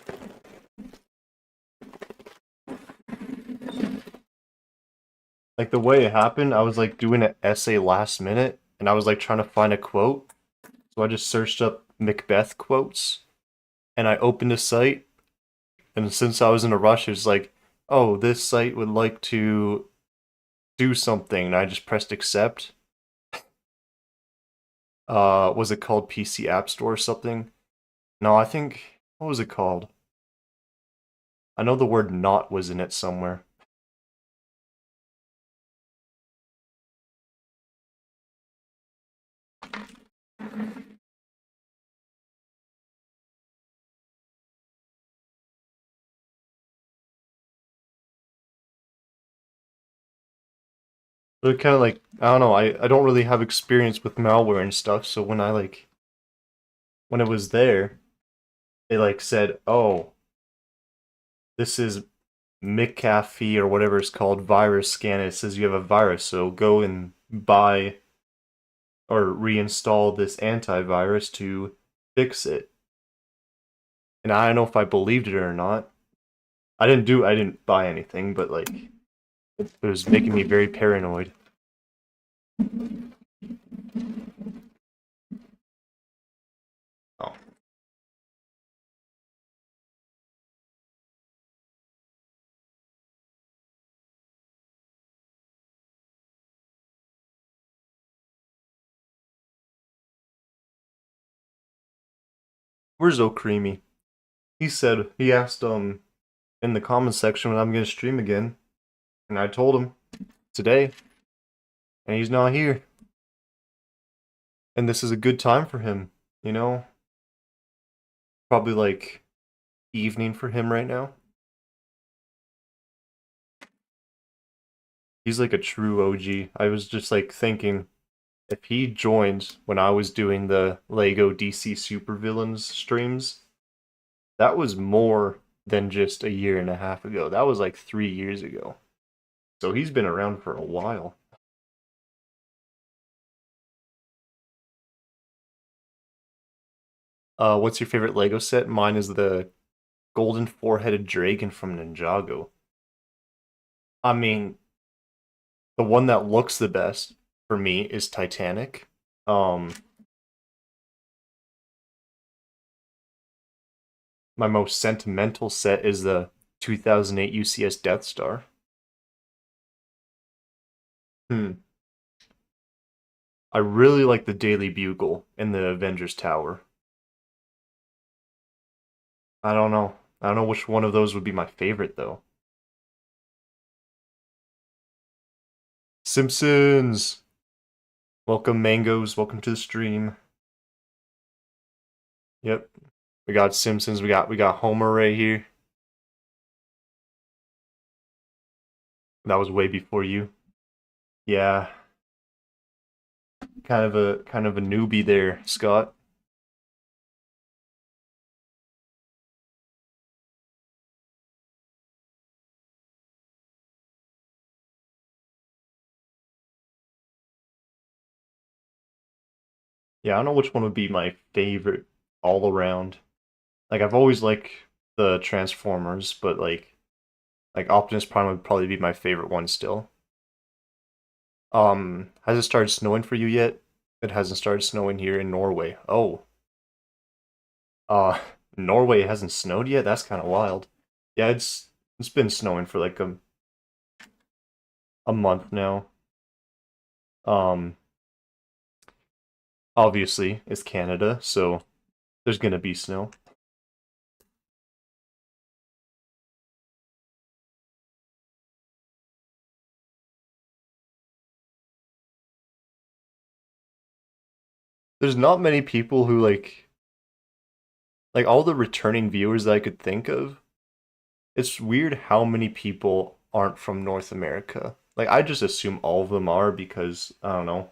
S1: Like the way it happened, I was like doing an essay last minute and I was like trying to find a quote. So I just searched up Macbeth quotes and I opened a site. And since I was in a rush, it was like, oh, this site would like to do something. And I just pressed accept. Was it called PC App Store or something? No, I think, what was it called? I know the word not was in it somewhere. But kind of like, I don't know, I don't really have experience with malware and stuff, so when I like, when it was there, it like said, oh, this is McAfee or whatever it's called, virus scan. It says you have a virus, so go and buy or reinstall this antivirus to fix it. And I don't know if I believed it or not. I didn't buy anything, but like, it was making me very paranoid. Oh. Where's O'Creamy? He asked, in the comments section when I'm gonna stream again. And I told him today, and he's not here. And this is a good time for him, you know? Probably like evening for him right now. He's like a true OG. I was just like thinking, If he joined when I was doing the Lego DC Supervillains streams, that was more than just a year and a half ago. That was like 3 years ago. So he's been around for a while. What's your favorite Lego set? Mine is the golden four-headed dragon from Ninjago. I mean, the one that looks the best for me is Titanic. Um, my most sentimental set is the 2008 UCS Death Star. Hmm. I really like the Daily Bugle in the Avengers Tower. I don't know. I don't know which one of those would be my favorite though. Simpsons. Welcome mangoes. Welcome to the stream. Yep. We got Simpsons. We got Homer right here. That was way before you. Yeah. Kind of a newbie there, Scott. Yeah, I don't know which one would be my favorite all around. Like I've always liked the Transformers, but like Optimus Prime would probably be my favorite one still. Has it started snowing for you yet? It hasn't started snowing here in Norway. Oh, uh, Norway hasn't snowed yet? That's kind of wild. Yeah, it's been snowing for like a month now. Um, obviously it's Canada, so there's gonna be snow. There's not many people who like all the returning viewers that I could think of. It's weird how many people aren't from North America. Like I just assume all of them are because I don't know.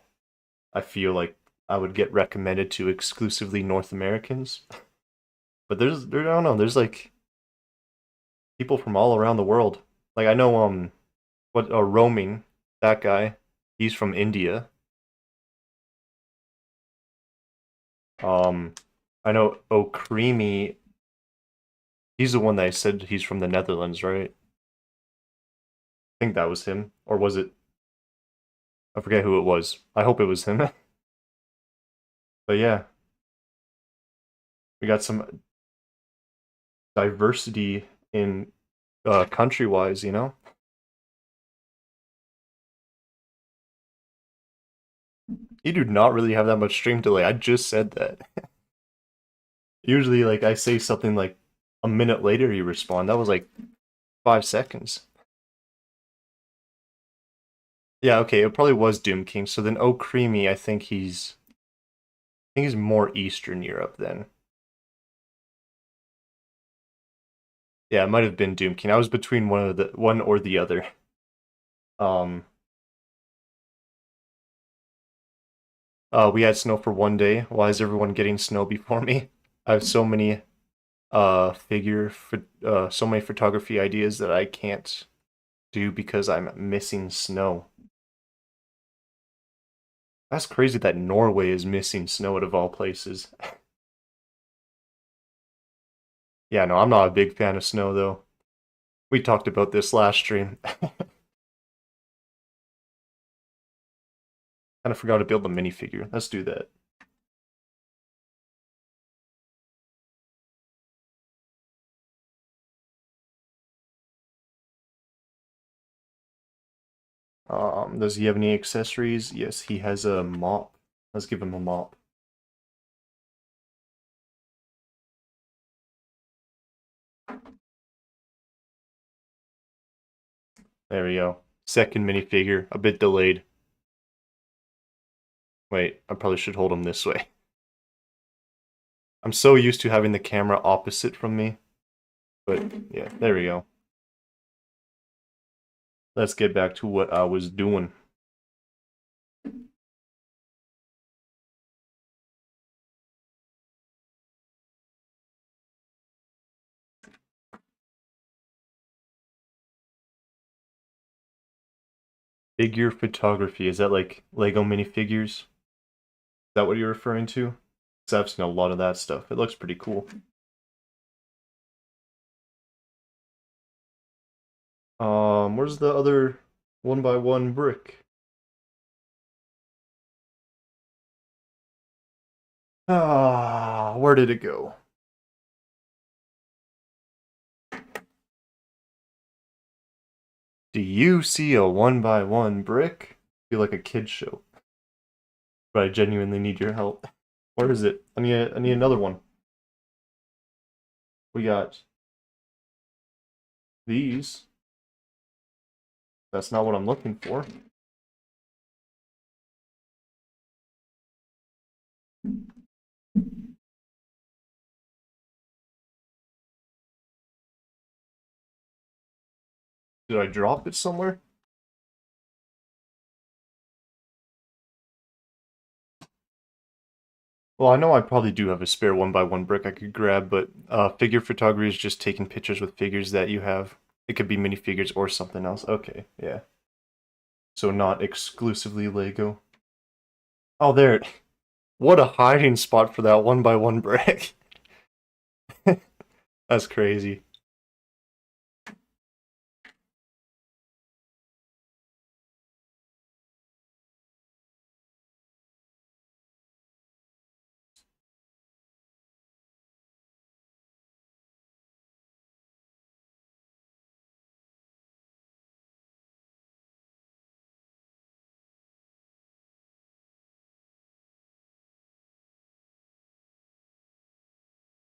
S1: I feel like I would get recommended to exclusively North Americans. But I don't know, there's like people from all around the world. Like I know what roaming, that guy, he's from India. Um I know Oh Creamy, he's the one that I said he's from the Netherlands, right? I think that was him. Or was it, I forget who it was. I hope it was him. But yeah, we got some diversity in country wise, you know? You do not really have that much stream delay. I just said that. Usually, like, I say something like a minute later, you respond. That was like 5 seconds. Yeah, okay, it probably was Doom King. So then, Oh Creamy, I think he's more Eastern Europe then. Yeah, it might have been Doom King. I was between one or the other. Um, we had snow for one day. Why is everyone getting snow before me? I have so many photography ideas that I can't do because I'm missing snow. That's crazy that Norway is missing snow out of all places. Yeah, no, I'm not a big fan of snow though. We talked about this last stream. Kind of forgot to build a minifigure. Let's do that. Does he have any accessories? Yes, he has a mop. Let's give him a mop. There we go. Second minifigure, a bit delayed. Wait, I probably should hold him this way. I'm so used to having the camera opposite from me. But yeah, there we go. Let's get back to what I was doing. Figure photography. Is that like Lego minifigures? Is that what you're referring to? Because I've seen a lot of that stuff. It looks pretty cool. Where's the other one by one brick? Ah, where did it go? Do you see a one by one brick? I feel like a kid show, but I genuinely need your help. Where is it? I need another one. We got these. That's not what I'm looking for. Did I drop it somewhere? Well, I know I probably do have a spare one by one brick I could grab, but figure photography is just taking pictures with figures that you have. It could be minifigures or something else. Okay, yeah. So not exclusively Lego. Oh, there. What a hiding spot for that one by one brick. That's crazy.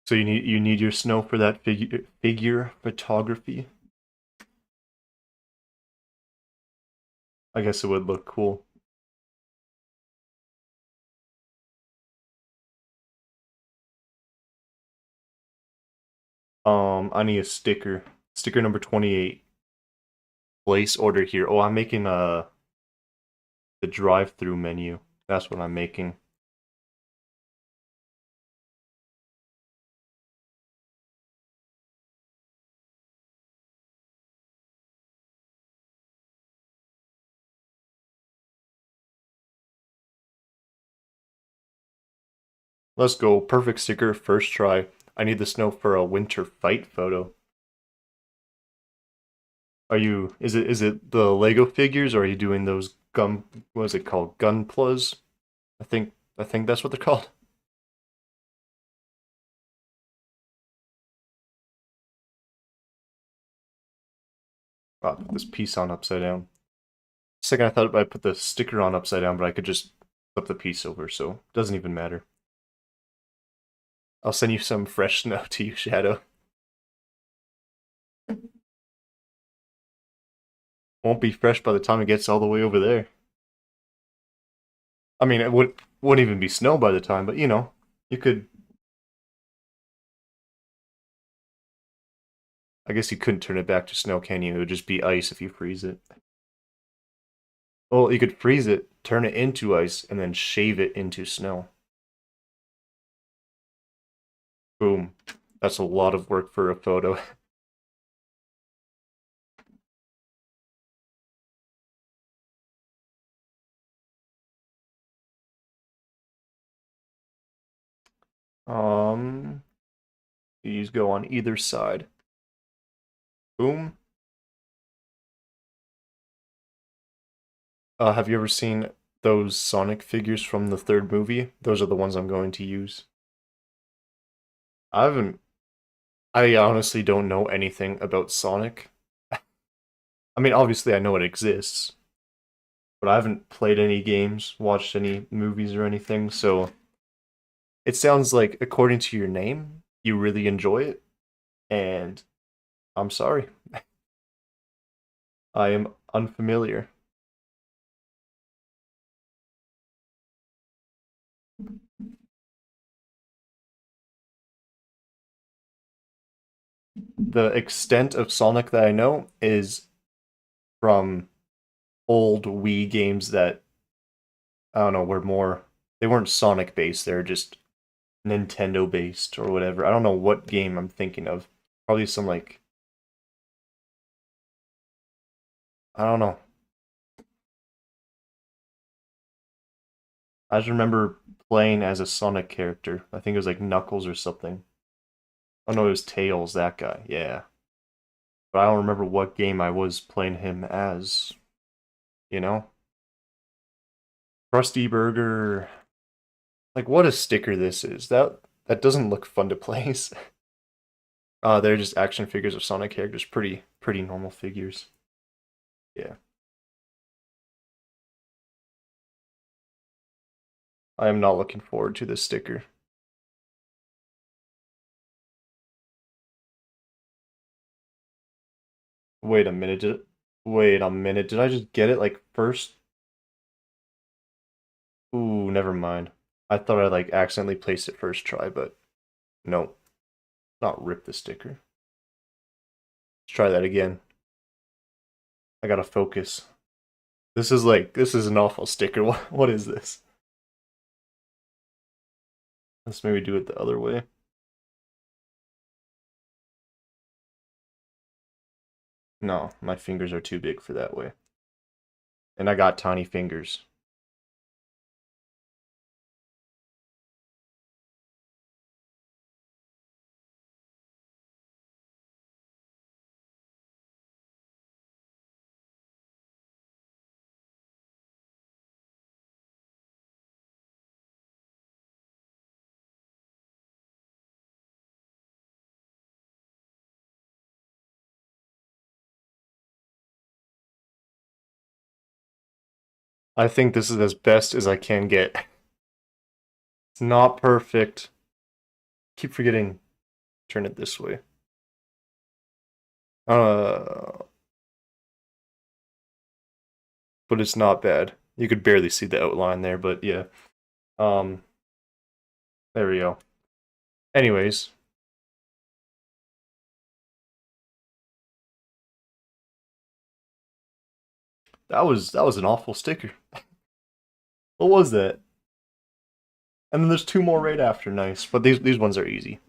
S1: So you need your snow for that figure photography. I guess it would look cool. I need a sticker. Sticker number 28. Place order here. Oh, I'm making the drive-through menu. That's what I'm making. Let's go. Perfect sticker, first try. I need the snow for a winter fight photo. Is it the Lego figures or are you doing those what is it called? Gunplas? I think that's what they're called. I'll put this piece on upside down. Second I thought I put the sticker on upside down, but I could just flip the piece over, so it doesn't even matter. I'll send you some fresh snow to you, Shadow. Won't be fresh by the time it gets all the way over there. I mean, wouldn't even be snow by the time, but you know, you could. I guess you couldn't turn it back to snow, can you? It would just be ice if you freeze it. Well, you could freeze it, turn it into ice, and then shave it into snow. Boom. That's a lot of work for a photo. Um, these go on either side. Boom. Have you ever seen those Sonic figures from the third movie? Those are the ones I'm going to use. I haven't. I honestly don't know anything about Sonic. I mean, obviously I know it exists, but I haven't played any games, watched any movies or anything, so it sounds like, according to your name, you really enjoy it, and I'm sorry. I am unfamiliar. The extent of Sonic that I know is from old Wii games that, I don't know, they weren't Sonic based, they're just Nintendo based or whatever. I don't know what game I'm thinking of. Probably some like, I don't know. I just remember playing as a Sonic character. I think it was like Knuckles or something. Oh no, it was Tails, that guy. Yeah. But I don't remember what game I was playing him as, you know? Krusty Burger. Like what a sticker this is. That doesn't look fun to place. They're just action figures of Sonic characters, pretty normal figures. Yeah. I am not looking forward to this sticker. Wait a minute, wait a minute, did I just get it like first? Ooh, never mind. I thought I like accidentally placed it first try, but no, not rip the sticker. Let's try that again. I gotta focus. This is an awful sticker. What is this? Let's maybe do it the other way. No, my fingers are too big for that way. And I got tiny fingers. I think this is as best as I can get. It's not perfect. Keep forgetting. Turn it this way. Uh, but it's not bad. You could barely see the outline there, but yeah. Um, there we go. Anyways, that was an awful sticker. What was that? And then there's two more right after. Nice, but these ones are easy.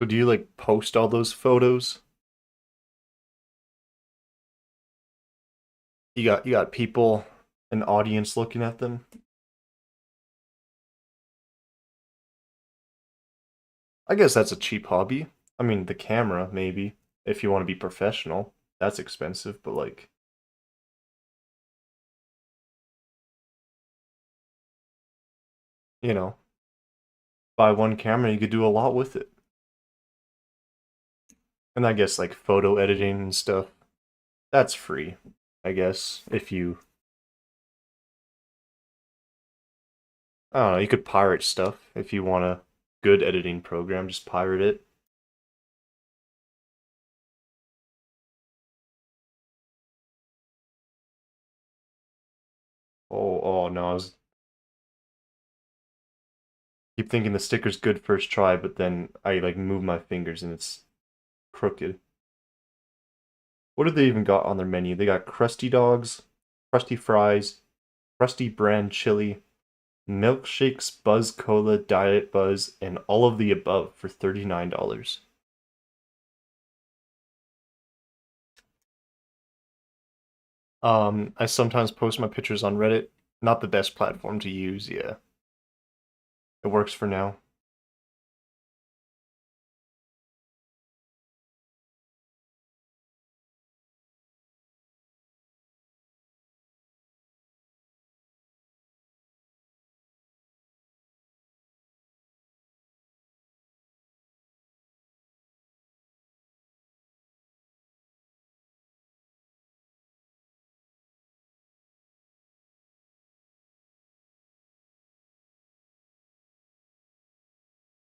S1: So do you like post all those photos? You got people, an audience looking at them. I guess that's a cheap hobby. I mean, the camera maybe if you want to be professional. That's expensive, but like, you know, buy one camera, you could do a lot with it. And I guess like photo editing and stuff, that's free. I guess if you, I don't know, you could pirate stuff if you want a good editing program, just pirate it. Oh no, I was keep thinking the sticker's good first try, but then I like move my fingers and it's crooked. What do they even got on their menu? They got crusty dogs, crusty fries, crusty brand chili, milkshakes, Buzz Cola, Diet Buzz, and all of the above for $39. I sometimes post my pictures on Reddit. Not the best platform to use, yeah. It works for now.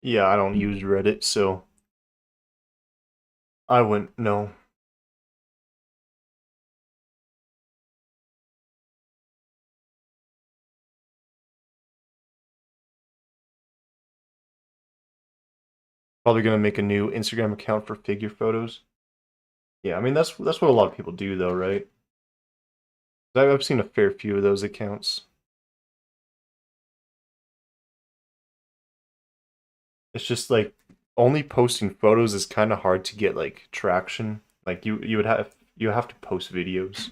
S1: Yeah, I don't use Reddit, so I wouldn't know. Probably gonna make a new Instagram account for figure photos. Yeah, I mean that's what a lot of people do though, right? I've seen a fair few of those accounts. It's just like only posting photos is kind of hard to get like traction. Like you have to post videos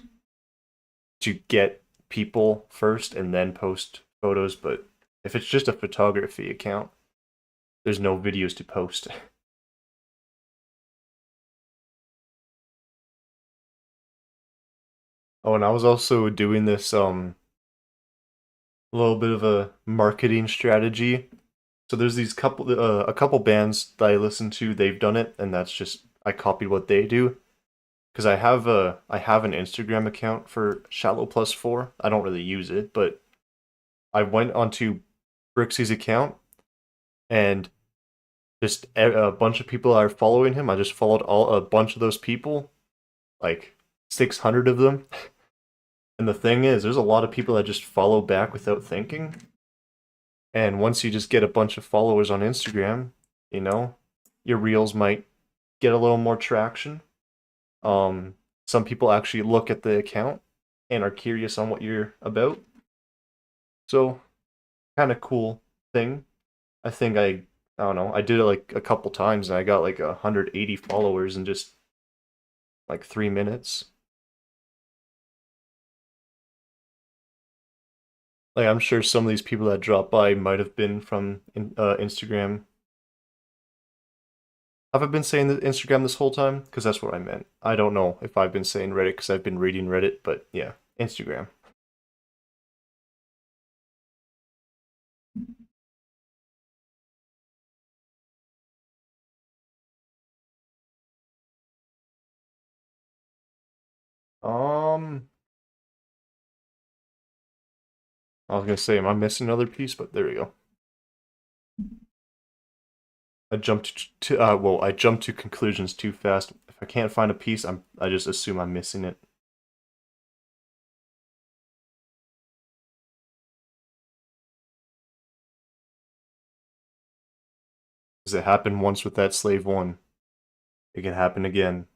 S1: to get people first and then post photos, but if it's just a photography account, there's no videos to post. Oh, and I was also doing this a little bit of a marketing strategy. So there's these a couple bands that I listen to, they've done it and that's just I copied what they do because I have an Instagram account for Shallow Plus 4. I don't really use it, but I went onto Brixie's account and just a bunch of people are following him. I just followed all a bunch of those people, like 600 of them. And the thing is, there's a lot of people that just follow back without thinking. And once you just get a bunch of followers on Instagram, you know, your reels might get a little more traction. Some people actually look at the account and are curious on what you're about. So, kind of cool thing. I think I don't know. I did it like a couple times and I got like 180 followers in just like 3 minutes. Like I'm sure some of these people that dropped by might have been from Instagram. Have I been saying that Instagram this whole time? Because that's what I meant. I don't know if I've been saying Reddit because I've been reading Reddit, but yeah, Instagram. Um, I was gonna say, am I missing another piece? But there we go. I jumped to conclusions too fast. If I can't find a piece, I just assume I'm missing it. Because it happened once with that slave one. It can happen again.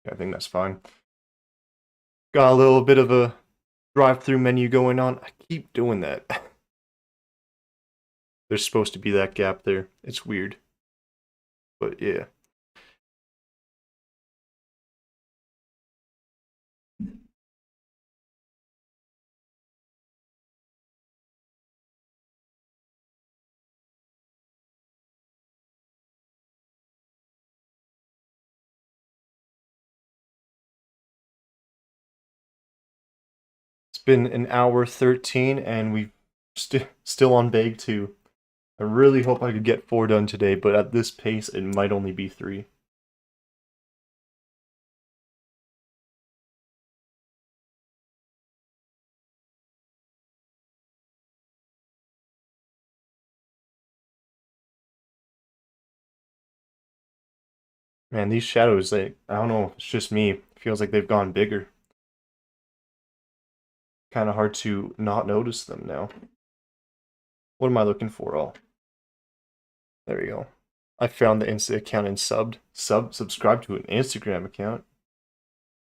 S1: I think that's fine. Got a little bit of a drive-through menu going on. I keep doing that. There's supposed to be that gap there. It's weird. But yeah. It's been an hour 13 and we still on bag 2. I really hope I could get 4 done today, but at this pace it might only be 3. Man, these shadows, I don't know, it's just me. It feels like they've gone bigger. Kind of hard to not notice them now. What am I looking for? Oh, there we go. I found the Insta account and subscribe to an Instagram account.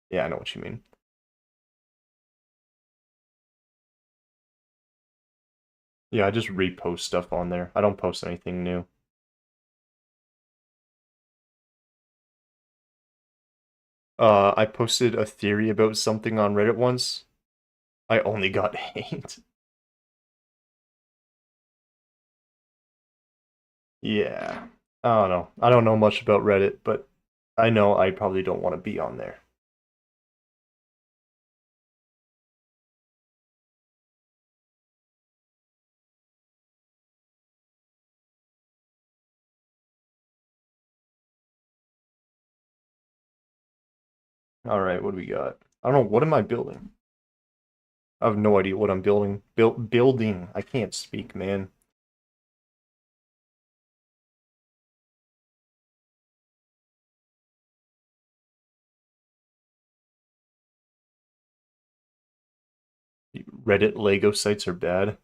S1: Yeah, I know what you mean. Yeah, I just repost stuff on there. I don't post anything new. I posted a theory about something on Reddit once. I only got hate. Yeah. I don't know. I don't know much about Reddit, but I know I probably don't want to be on there. All right, what do we got? I don't know. What am I building? I have no idea what I'm building. Building. I can't speak, man. Reddit Lego sites are bad.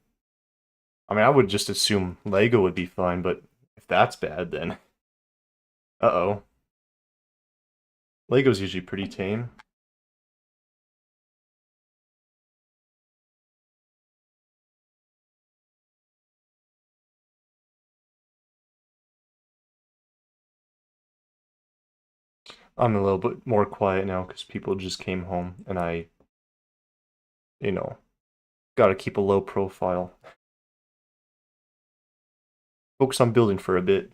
S1: I mean, I would just assume Lego would be fine, but if that's bad, then uh-oh. Lego's usually pretty tame. I'm a little bit more quiet now because people just came home and I, you know, gotta keep a low profile. Focus on building for a bit.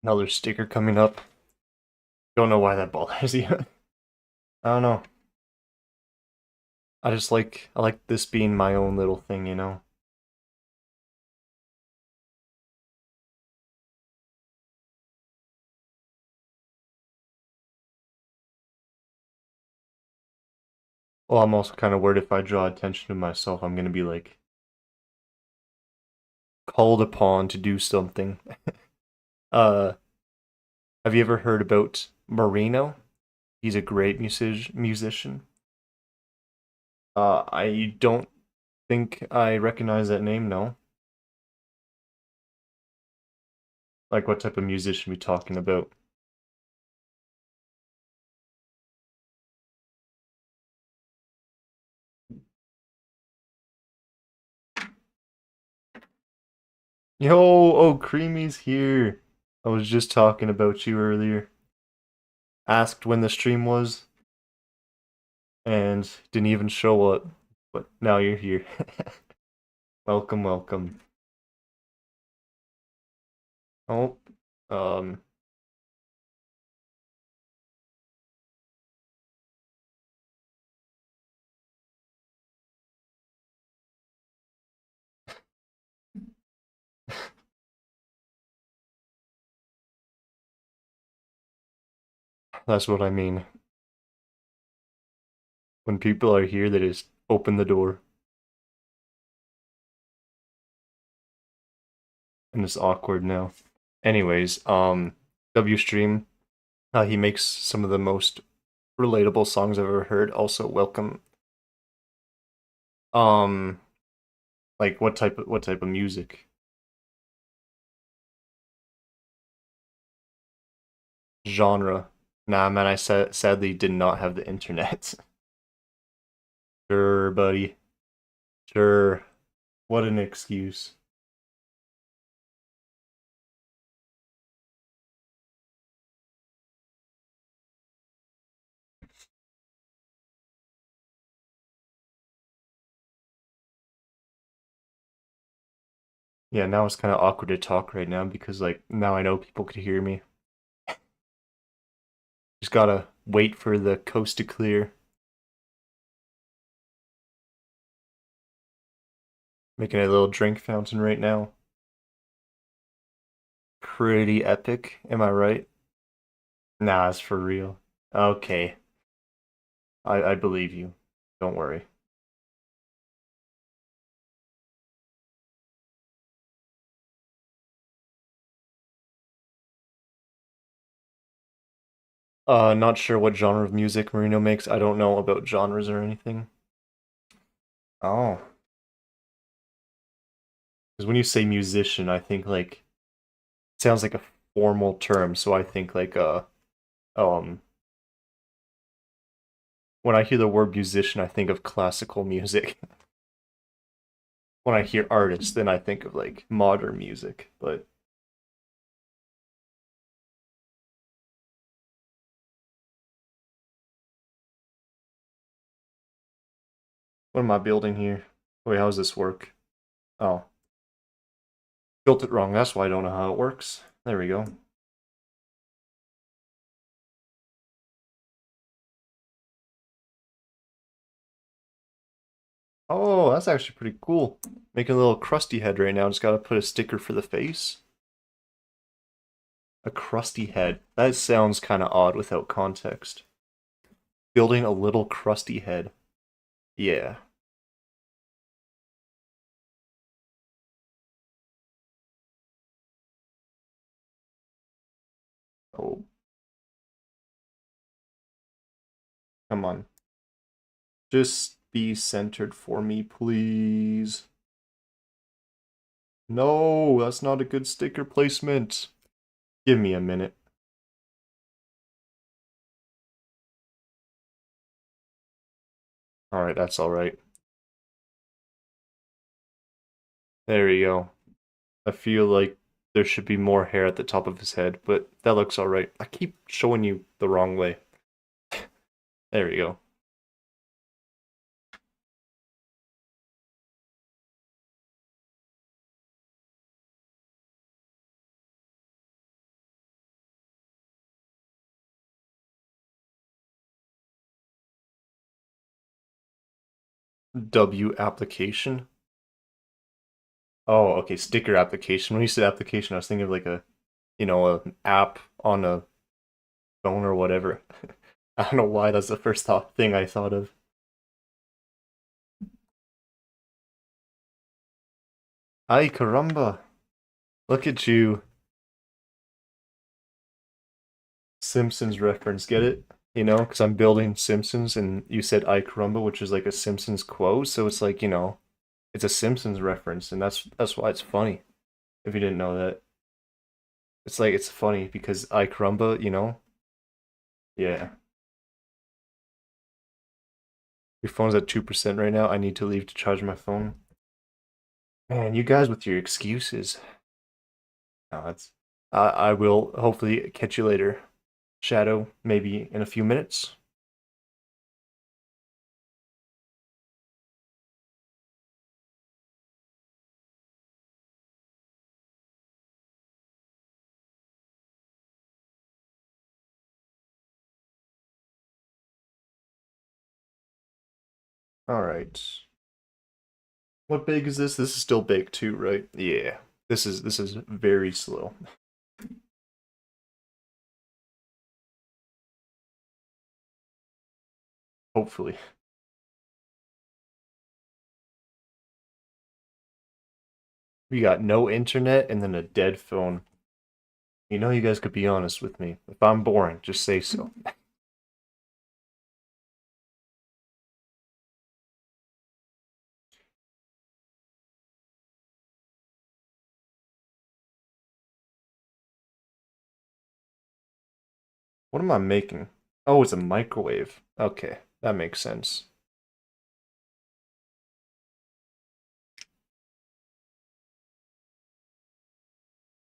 S1: Another sticker coming up. Don't know why that bothers you. I don't know. I like this being my own little thing, you know? Well, I'm also kind of worried if I draw attention to myself, I'm gonna be like called upon to do something. Uh, have you ever heard about Marino? He's a great musician. I don't think I recognize that name, no. Like what type of musician we talking about? Yo, oh, Creamy's here. I was just talking about you earlier. Asked when the stream was and didn't even show up, but now you're here. Welcome, welcome. Oh, um, that's what I mean. When people are here, they just open the door and it's awkward now. Anyways, W stream, he makes some of the most relatable songs I've ever heard. Also, welcome. Um, like what type of music? Genre? Nah, man, I sadly did not have the internet. Sure, buddy. Sure. What an excuse. Yeah, now it's kind of awkward to talk right now because like now I know people could hear me. Just gotta wait for the coast to clear. Making a little drink fountain right now. Pretty epic, am I right? Nah, it's for real. Okay, I believe you. Don't worry. Not sure what genre of music Marino makes. I don't know about genres or anything. Oh, because when you say musician, I think like it sounds like a formal term. So I think like um when I hear the word musician, I think of classical music. When I hear artist, then I think of like modern music. But what am I building here? Wait, how does this work? Oh, built it wrong. That's why I don't know how it works. There we go. Oh, that's actually pretty cool. Making a little Krusty head right now. Just gotta put a sticker for the face. A Krusty head. That sounds kind of odd without context. Building a little Krusty head. Yeah. Oh, come on. Just be centered for me, please. No, that's not a good sticker placement. Give me a minute. Alright, that's alright. There you go. I feel like there should be more hair at the top of his head, but that looks alright. I keep showing you the wrong way. There you go. W application. Oh, okay, sticker application. When you said application, I was thinking of like a, an app on a phone or whatever. I don't know why that's the first thing I thought of. Ay, caramba. Look at you. Simpsons reference, get it? Because I'm building Simpsons and you said ay caramba, which is like a Simpsons quote, so it's like, it's a Simpsons reference, and that's why it's funny, if you didn't know that. It's like it's funny because ay caramba, Yeah. Your phone's at 2% right now. I need to leave to charge my phone. Man, you guys with your excuses. No, that's. I will hopefully catch you later. Shadow, maybe in a few minutes. All right. What big is this? This is still big too, right? Yeah. This is very slow. Hopefully. We got no internet and then a dead phone. You guys could be honest with me. If I'm boring, just say so. What am I making? Oh, it's a microwave. Okay, that makes sense.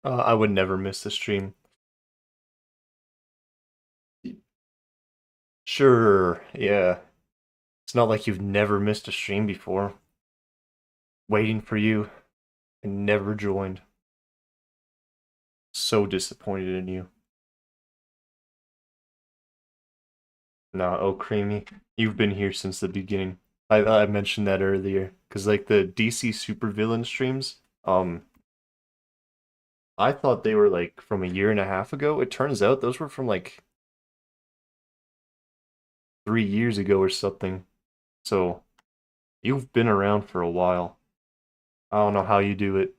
S1: I would never miss the stream. Sure, yeah. It's not like you've never missed a stream before. Waiting for you and never joined. So disappointed in you. Nah, oh creamy. You've been here since the beginning. I mentioned that earlier. Cause like the DC supervillain streams, I thought they were like from a year and a half ago. It turns out those were from like 3 years ago or something. So you've been around for a while. I don't know how you do it.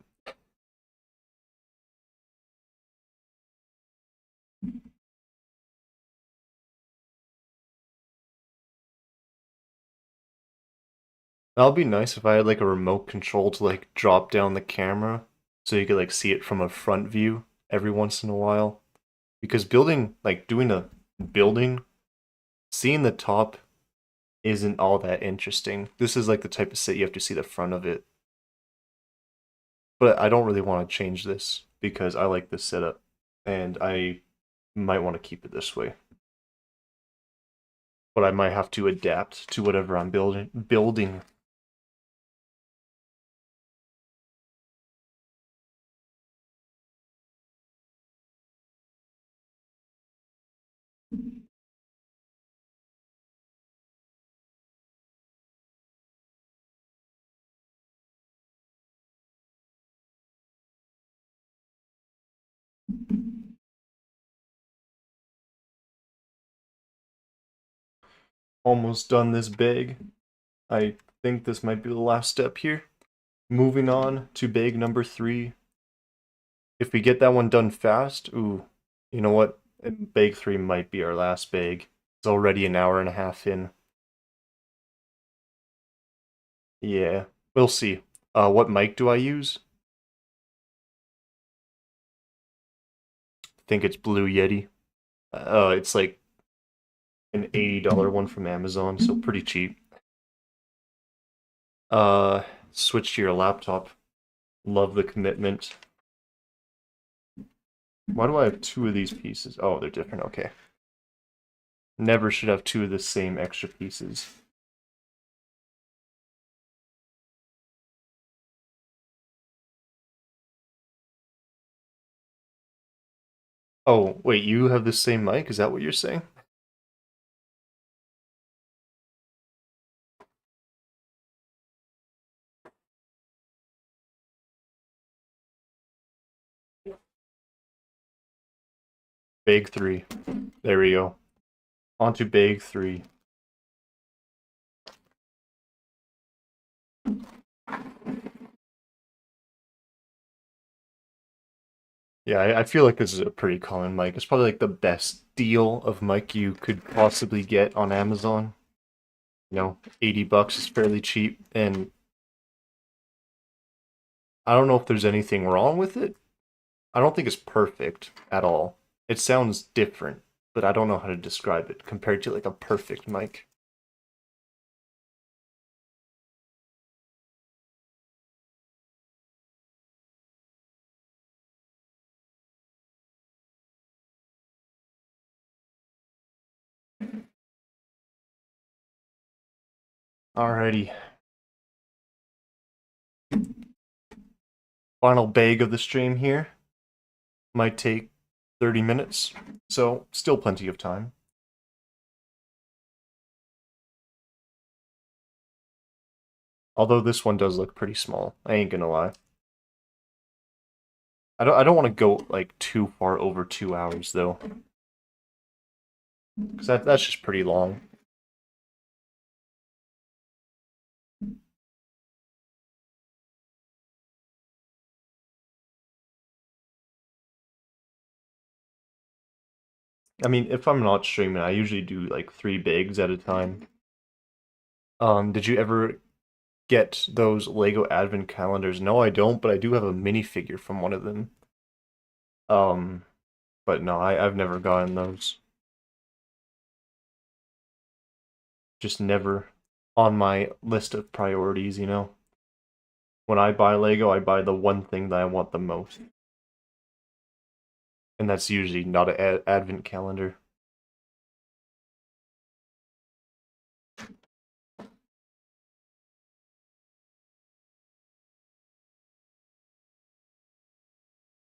S1: That'd be nice if I had like a remote control to like drop down the camera so you could like see it from a front view every once in a while. Because building, like doing a building, seeing the top isn't all that interesting. This is like the type of set you have to see the front of it. But I don't really want to change this because I like this setup and I might want to keep it this way. But I might have to adapt to whatever I'm building. almost done this bag. I think this might be the last step here. Moving on to bag number 3. If we get that one done fast, ooh, you know what? Bag 3 might be our last bag. It's already an hour and a half in. Yeah, we'll see. What mic do I use? I think it's Blue Yeti. It's like an $80 one from Amazon, so pretty cheap. Uh, Switch to your laptop. Love the commitment. Why do I have 2 of these pieces? Oh, they're different. Okay. Never should have 2 of the same extra pieces. Oh, wait, you have the same mic? Is that what you're saying? Bag 3. There we go. On to bag 3. Yeah, I feel like this is a pretty common mic. It's probably like the best deal of mic you could possibly get on Amazon. You know, $80 is fairly cheap, and I don't know if there's anything wrong with it. I don't think it's perfect at all. It sounds different, but I don't know how to describe it compared to like a perfect mic. Alrighty. Final bag of the stream here. Might take 30 minutes, so still plenty of time. Although this one does look pretty small, I ain't gonna lie. I don't want to go like too far over 2 hours though, because that's just pretty long. I mean, if I'm not streaming, I usually do like 3 bags at a time. Did you ever get those Lego Advent calendars? No, I don't, but I do have a minifigure from one of them. Um, but no, I've never gotten those. Just never on my list of priorities, you know? When I buy Lego, I buy the one thing that I want the most. And that's usually not an Advent calendar.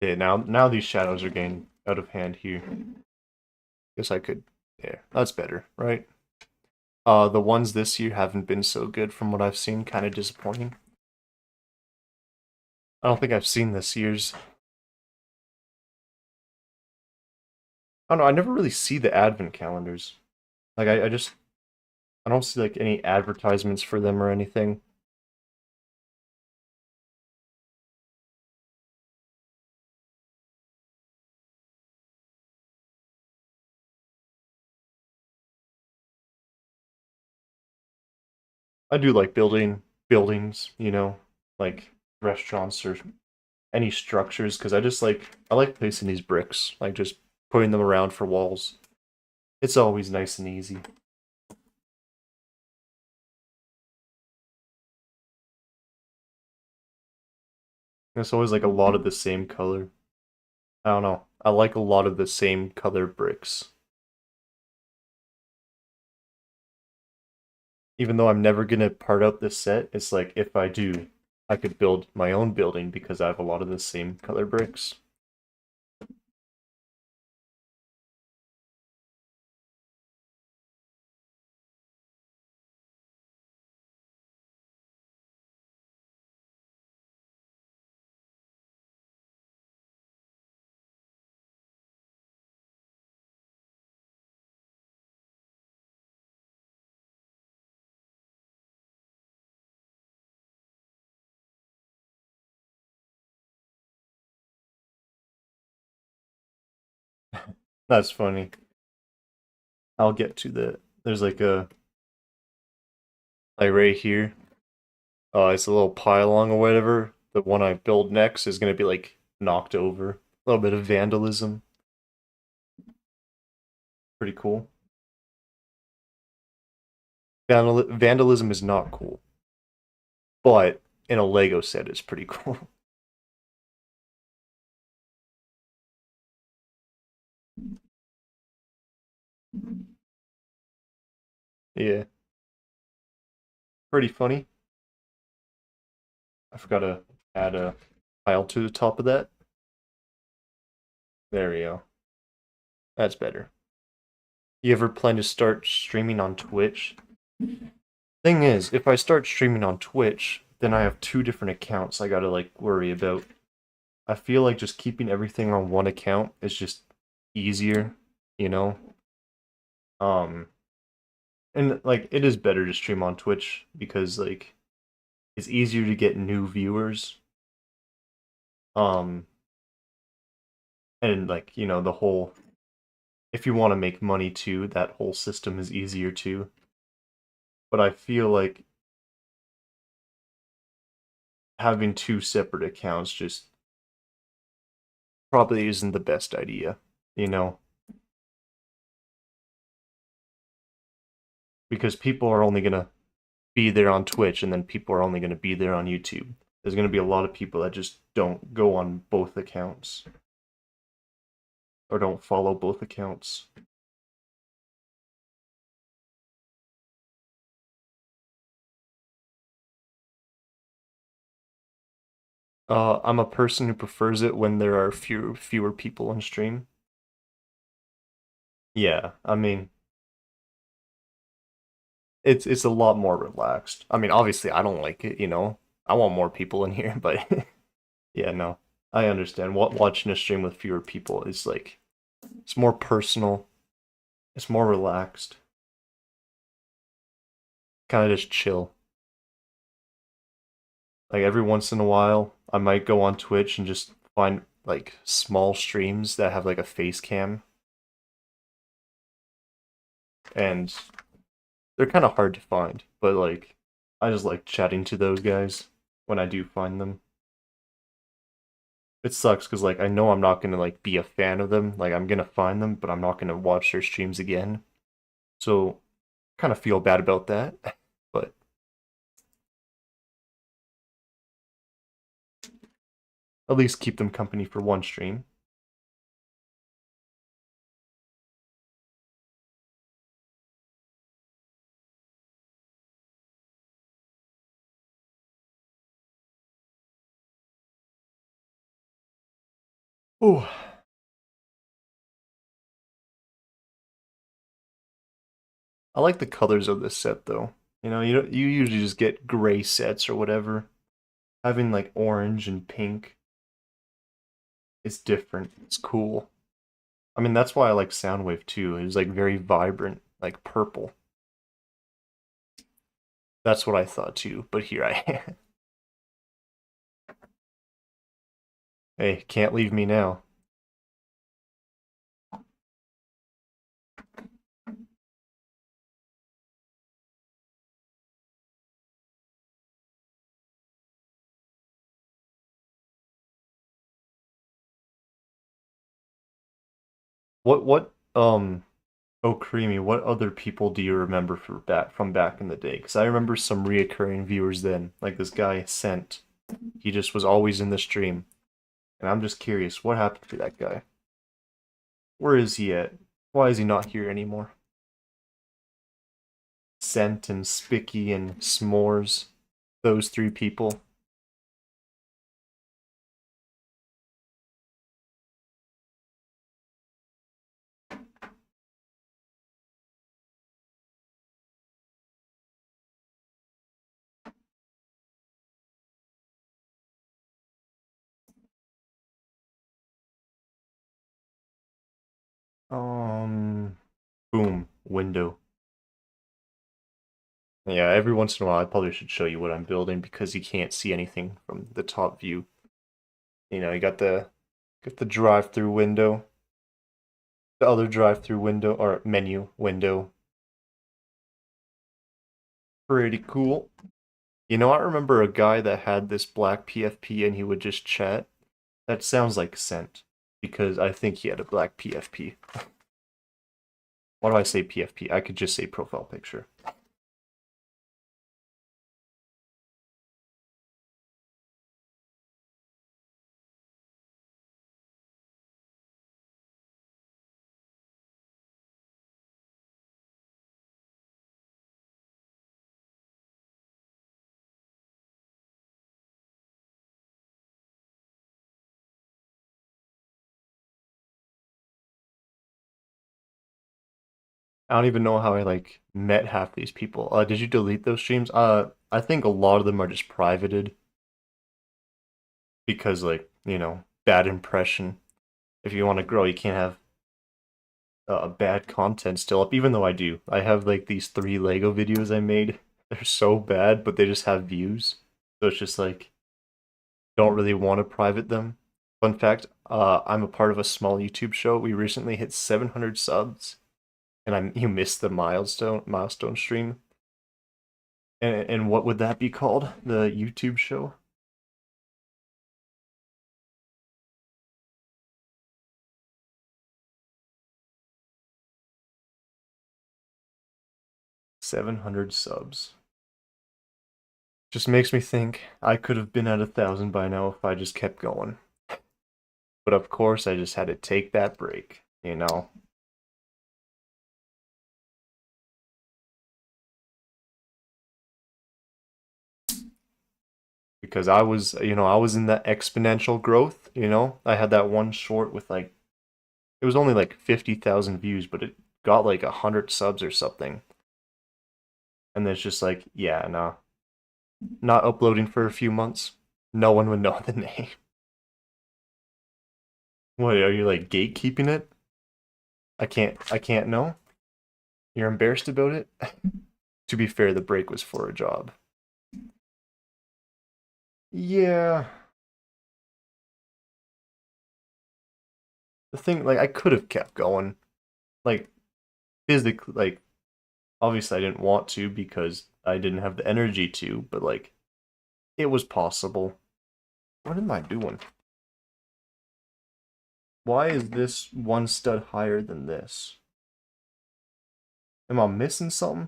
S1: Yeah, now these shadows are getting out of hand here. Guess I could, yeah, that's better, right? The ones this year haven't been so good from what I've seen, kind of disappointing. I don't think I've seen this year's. I don't know, I never really see the advent calendars. Like I don't see like any advertisements for them or anything. I do like building buildings, you know, like restaurants or any structures, because I like placing these bricks, like just putting them around for walls. It's always nice and easy. It's always like a lot of the same color. I don't know. I like a lot of the same color bricks. Even though I'm never gonna part out this set, it's like if I do, I could build my own building because I have a lot of the same color bricks. That's funny. I'll get to the. There's like right here. It's a little pylon or whatever. The one I build next is gonna be like knocked over. A little bit of vandalism. Pretty cool. Vandalism is not cool, but in a Lego set, it's pretty cool. Yeah, pretty funny. I forgot to add a tile to the top of that. There we go. That's better. You ever plan to start streaming on Twitch? Thing is, if I start streaming on Twitch, then I have two different accounts I gotta like worry about. I feel like just keeping everything on one account is just easier, you know? Um, and like it is better to stream on Twitch because like it's easier to get new viewers. Um, and like, the whole if you want to make money too, that whole system is easier too. But I feel like having two separate accounts just probably isn't the best idea, you know? Because people are only gonna be there on Twitch and then people are only gonna be there on YouTube. There's gonna be a lot of people that just don't go on both accounts or don't follow both accounts. I'm a person who prefers it when there are fewer people on stream. Yeah, I mean, it's a lot more relaxed. I mean, obviously I don't like it. I want more people in here, but yeah, no. I understand. What watching a stream with fewer people is like it's more personal, it's more relaxed. Kind of just chill. Like every once in a while, I might go on Twitch and just find like small streams that have like a face cam and they're kind of hard to find, but like I just like chatting to those guys when I do find them. It sucks because like I know I'm not gonna like be a fan of them. Like I'm gonna find them, but I'm not gonna watch their streams again. So kind of feel bad about that, but at least keep them company for one stream. Oh, I like the colors of this set though. You usually just get gray sets or whatever. Having like orange and pink is different. It's cool. I mean, that's why I like Soundwave too. It's like very vibrant, like purple. That's what I thought too, but here I am. Hey, can't leave me now. What oh Creamy, what other people do you remember from back in the day? Because I remember some reoccurring viewers then, like this guy Sent. He just was always in the stream. And I'm just curious, what happened to that guy? Where is he at? Why is he not here anymore? Scent and Spicky and S'mores. Those three people. Um, Boom. Window. Yeah, every once in a while I probably should show you what I'm building because you can't see anything from the top view. You got the drive-through window. The other drive-through window or menu window. Pretty cool. You know, I remember a guy that had this black PFP and he would just chat. That sounds like Scent because I think he had a black PFP. Why do I say PFP? I could just say profile picture. I don't even know how I like met half these people. Did you delete those streams? I think a lot of them are just privated because like, bad impression. If you want to grow, you can't have bad content still up, even though I do. I have like these 3 Lego videos I made. They're so bad, but they just have views. So it's just like, don't really want to private them. Fun fact, I'm a part of a small YouTube show. We recently hit 700 subs, and you missed the milestone stream. And what would that be called? The YouTube show? 700 subs. Just makes me think I could have been at 1,000 by now if I just kept going. But of course, I just had to take that break, you know? Because I was in that exponential growth, I had that one short with like, it was only like 50,000 views, but it got like 100 subs or something. And then it's just like, yeah, no, not uploading for a few months. No one would know the name. What, are you like gatekeeping it? I can't know. You're embarrassed about it? To be fair, the break was for a job. Yeah. The thing, like, I could have kept going. Like, physically, like, obviously I didn't want to because I didn't have the energy to, but, like, it was possible. What am I doing? Why is this one stud higher than this? Am I missing something?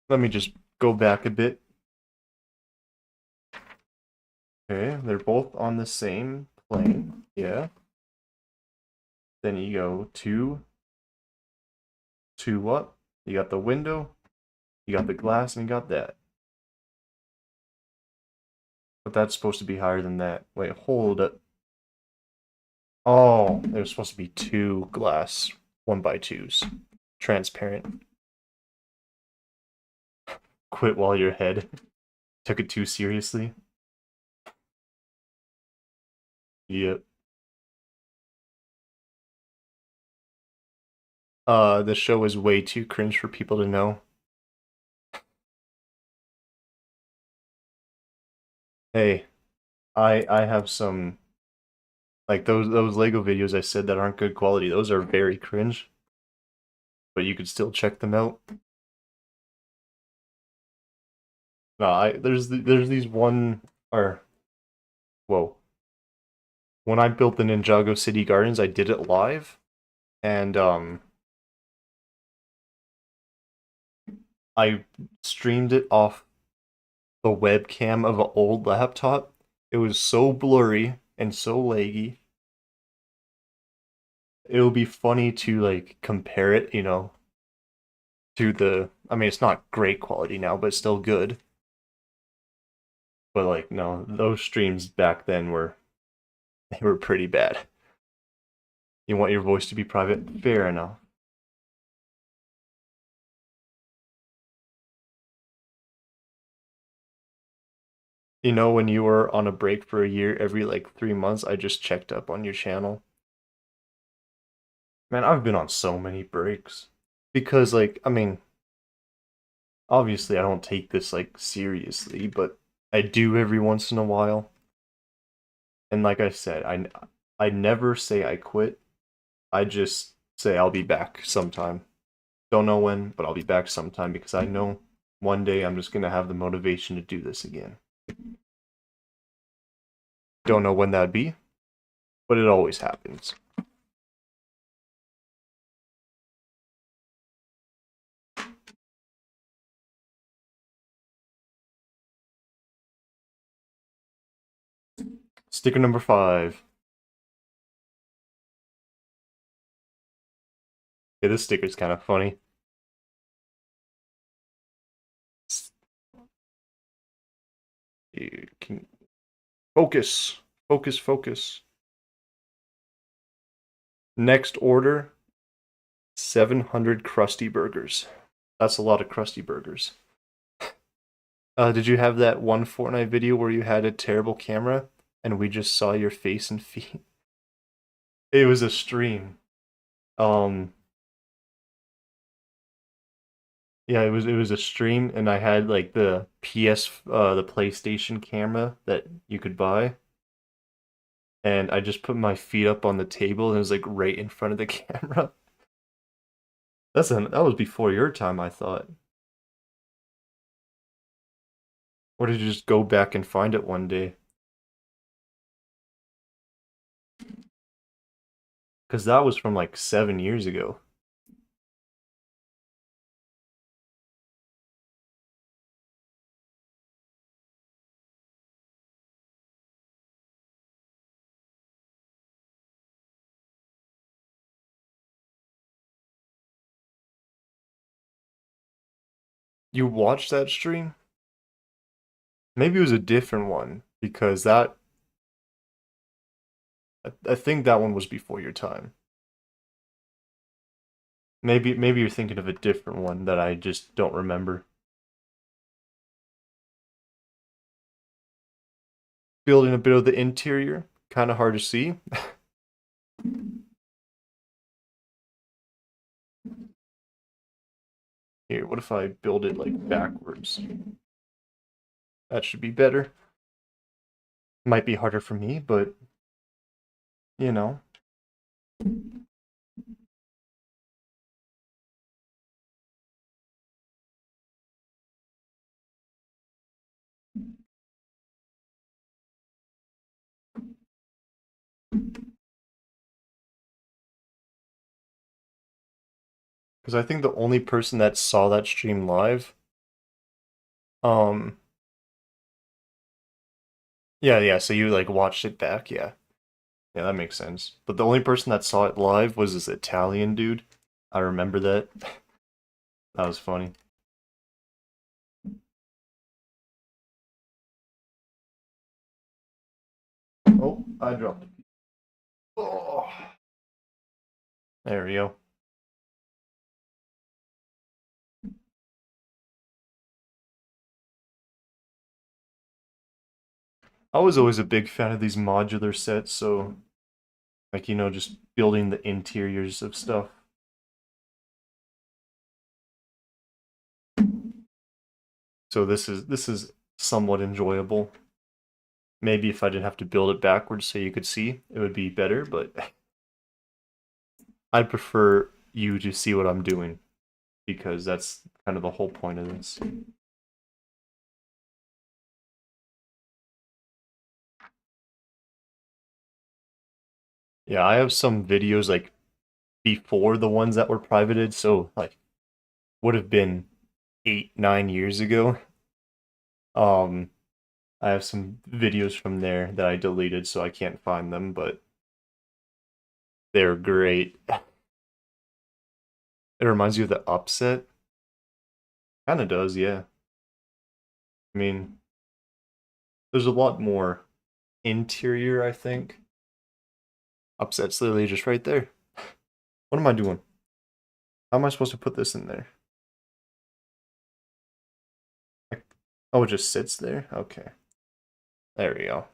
S1: Let me just go back a bit. Okay, they're both on the same plane. Yeah. Then you go two what? You got the window, you got the glass, and you got that. But that's supposed to be higher than that. Wait, hold it. Oh, there's supposed to be 2 glass 1x2s. Transparent. Quit while you're ahead. Took it too seriously. Yep. The show is way too cringe for people to know. Hey, I have some like those Lego videos I said that aren't good quality. Those are very cringe, but you could still check them out. No, there's these one or whoa. When I built the Ninjago City Gardens, I did it live, and I streamed it off the webcam of an old laptop. It was so blurry and so laggy. It would be funny to like compare it, to I mean, it's not great quality now, but it's still good. But like, no, those streams back then they were pretty bad. You want your voice to be private? Fair enough. When you were on a break for a year, every like 3 months, I just checked up on your channel. Man, I've been on so many breaks. Because like, I mean, obviously I don't take this like seriously, but I do every once in a while. And like I said, I never say I quit. I just say I'll be back sometime. Don't know when, but I'll be back sometime because I know one day I'm just gonna have the motivation to do this again. Don't know when that'd be, but it always happens. Sticker number 5. Yeah, this sticker's kind of funny. You can focus, focus, focus. Next order, 700 Krusty burgers. That's a lot of Krusty burgers. Did you have that one Fortnite video where you had a terrible camera and we just saw your face and feet? It was a stream. Um, yeah, it was a stream, and I had like the PlayStation camera that you could buy, and I just put my feet up on the table, and it was like right in front of the camera. That was before your time, I thought. Or did you just go back and find it one day? Because that was from like 7 years ago. You watched that stream? Maybe it was a different one because I think that one was before your time. Maybe you're thinking of a different one that I just don't remember. Building a bit of the interior, kind of hard to see. Here, what if I build it like backwards? That should be better. Might be harder for me, but you know. Because I think the only person that saw that stream live, um, yeah, so you like watched it back, yeah. Yeah, that makes sense. But the only person that saw it live was this Italian dude. I remember that. That was funny. Oh, I dropped it. Oh, there we go. I was always a big fan of these modular sets, so like just building the interiors of stuff. So this is somewhat enjoyable. Maybe if I didn't have to build it backwards so you could see, it would be better, but I'd prefer you to see what I'm doing because that's kind of the whole point of this. Yeah, I have some videos like before the ones that were privated, so like would have been 8, 9 years ago. Um, I have some videos from there that I deleted, so I can't find them, but they're great. It reminds you of the upset. Kind of does, yeah. I mean, there's a lot more interior, I think. Upset's literally just right there. What am I doing? How am I supposed to put this in there? Oh, it just sits there? Okay. There we go.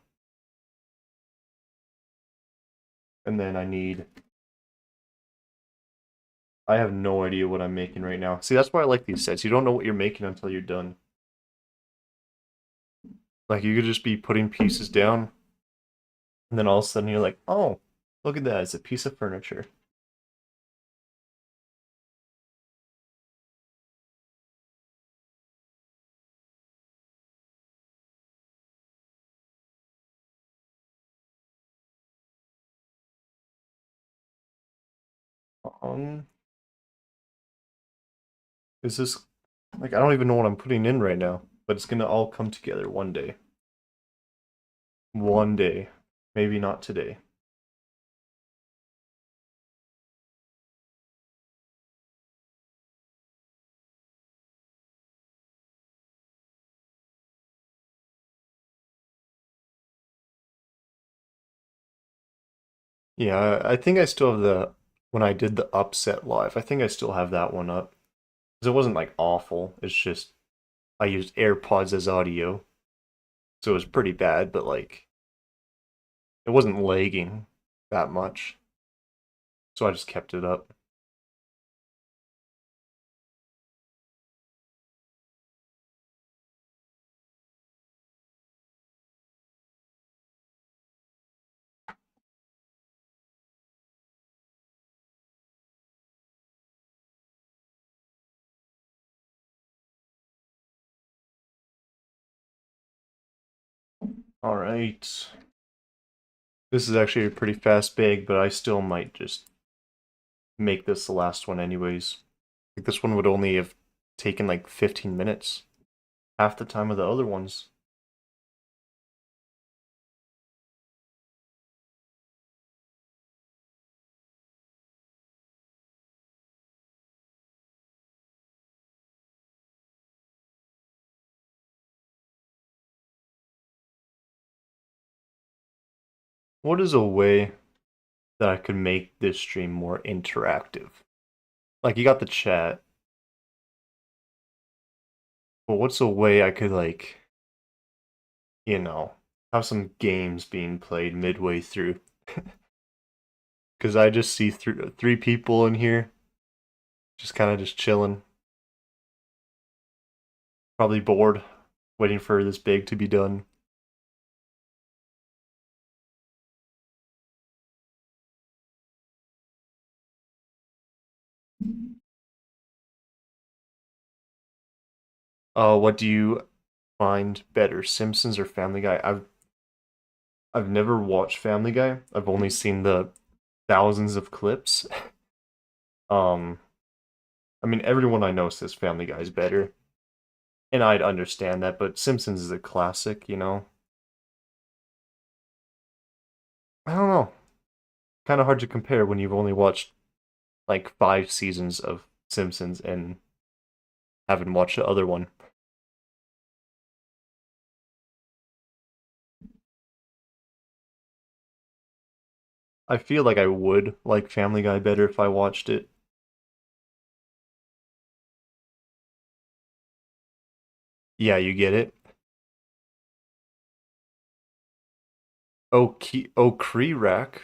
S1: And then I have no idea what I'm making right now. See, that's why I like these sets. You don't know what you're making until you're done. Like, you could just be putting pieces down. And then all of a sudden you're like, oh, look at that, it's a piece of furniture. Um, is this like I don't even know what I'm putting in right now, but it's gonna all come together one day. One day. Maybe not today. Yeah, I think I still have the when I did the upset live, I think I still have that one up. Because it wasn't like awful. It's just I used AirPods as audio. So it was pretty bad, but like it wasn't lagging that much. So I just kept it up. Alright. This is actually a pretty fast bag, but I still might just make this the last one anyways. Like this one would only have taken like 15 minutes. Half the time of the other ones. What is a way that I could make this stream more interactive? Like you got the chat, but what's a way I could like, you know, have some games being played midway through? Because I just see three people in here, just kind of just chilling, probably bored, waiting for this big to be done. What do you find better, Simpsons or Family Guy? I've never watched Family Guy. I've only seen the thousands of clips. Um, I mean, everyone I know says Family Guy is better, and I'd understand that, but Simpsons is a classic, you know? I don't know. Kind of hard to compare when you've only watched like 5 seasons of Simpsons and haven't watched the other one. I feel like I would like Family Guy better if I watched it. Yeah, you get it. Oh, Cree Rack.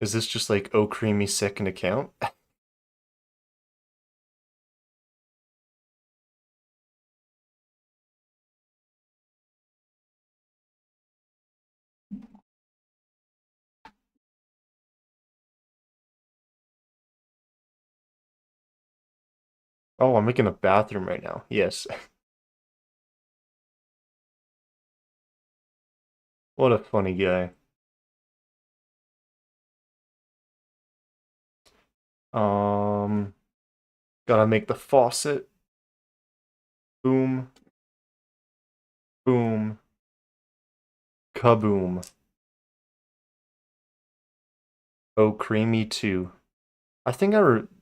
S1: Is this just like Oh Creamy's second account? Oh, I'm making a bathroom right now. Yes. What a funny guy. Um, Gotta make the faucet. Boom, boom, kaboom. Oh, creamy too. I think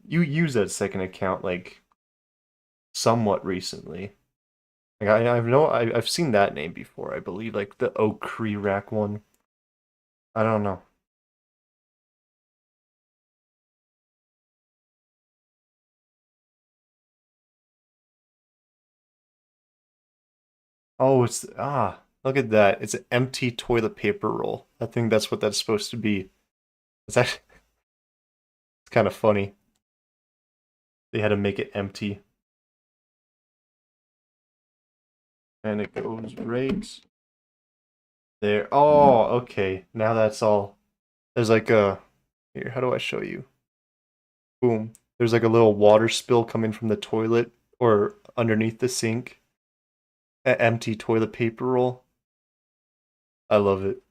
S1: you used that second account like somewhat recently. Like I've seen that name before. I believe like the Oh Cree Rack one. I don't know. Oh, look at that. It's an empty toilet paper roll. I think that's what that's supposed to be. It's actually it's kind of funny. They had to make it empty, and it goes right There. Oh, okay. Now that's all. There's like a. Here, how do I show you? Boom. There's like a little water spill coming from the toilet or underneath the sink. An empty toilet paper roll. I love it.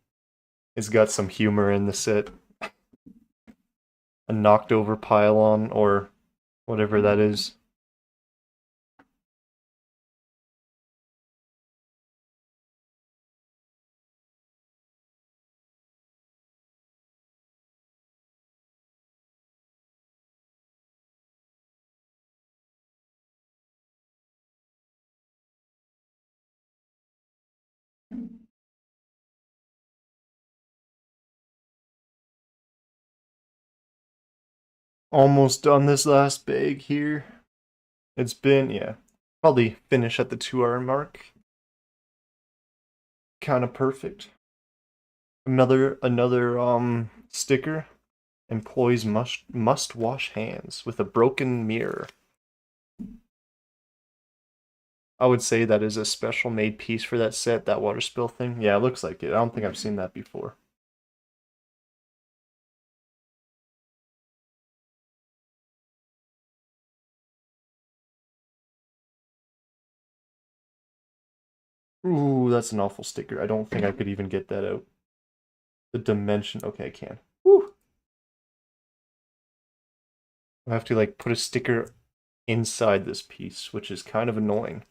S1: It's got some humor in the set. A knocked over pylon or whatever that is. Almost done this last bag here. It's been, yeah, probably finish at the 2 hour mark. Kind of perfect. Another sticker. Employees must wash hands with a broken mirror. I would say that is a special made piece for that set, that water spill thing. Yeah, it looks like it. I don't think I've seen that before. Ooh, that's an awful sticker. I don't think I could even get that out. The dimension. Okay, I can. Woo! I have to like put a sticker inside this piece, which is kind of annoying.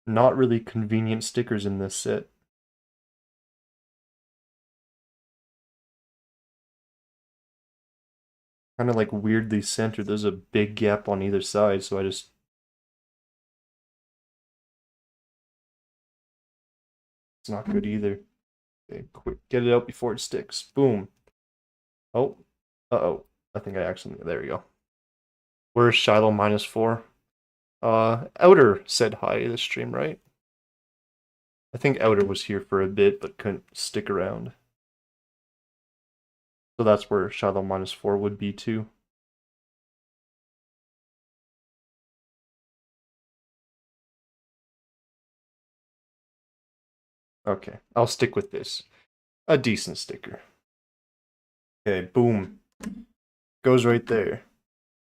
S1: Not really convenient stickers in this set. Kind of like weirdly centered. There's a big gap on either side, so I just. It's not good either. Okay, quick, get it out before it sticks. Boom. Oh, uh-oh. I think I accidentally. There we go. Where's Shiloh -4? Outer said hi to the stream, right? I think Outer was here for a bit, but couldn't stick around. So that's where Shiloh -4 would be too. Okay, I'll stick with this. A decent sticker. Okay, boom. Goes right there.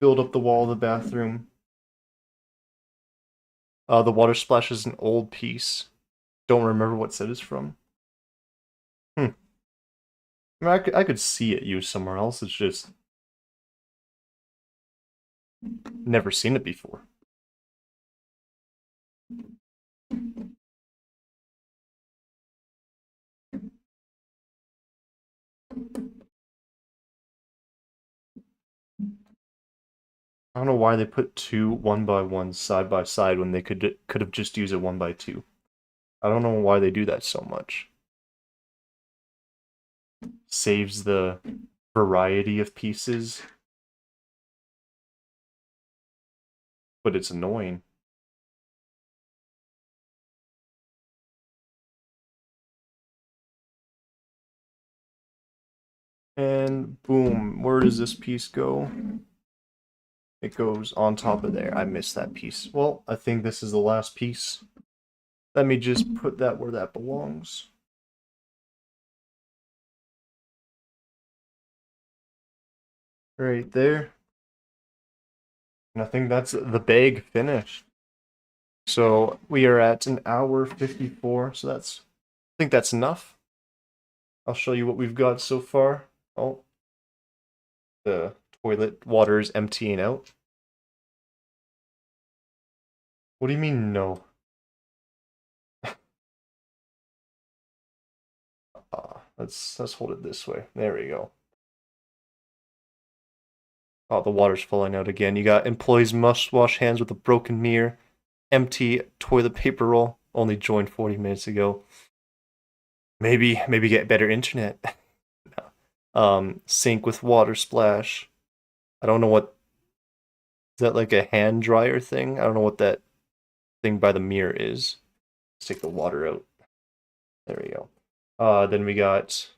S1: Build up the wall of the bathroom. The water splash is an old piece. Don't remember what set it's from. Hmm. I mean, I could see it used somewhere else. It's just never seen it before. I don't know why they put two 1x1s side by side when they could have just used a 1x2. I don't know why they do that so much. Saves the variety of pieces, but it's annoying. And boom, where does this piece go? It goes on top of there. I missed that piece. Well, I think this is the last piece. Let me just put that where that belongs. Right there. And I think that's the bag finished. So we are at 1 hour 54. So I think that's enough. I'll show you what we've got so far. Oh, the toilet water is emptying out. What do you mean no? Let's hold it this way. There we go. Oh, the water's falling out again. You got employees must wash hands with a broken mirror. Empty toilet paper roll. Only joined 40 minutes ago. Maybe get better internet. Sink with water splash. I don't know what is that like a hand dryer thing? I don't know what that thing by the mirror is. Let's take the water out. There we go. Then we got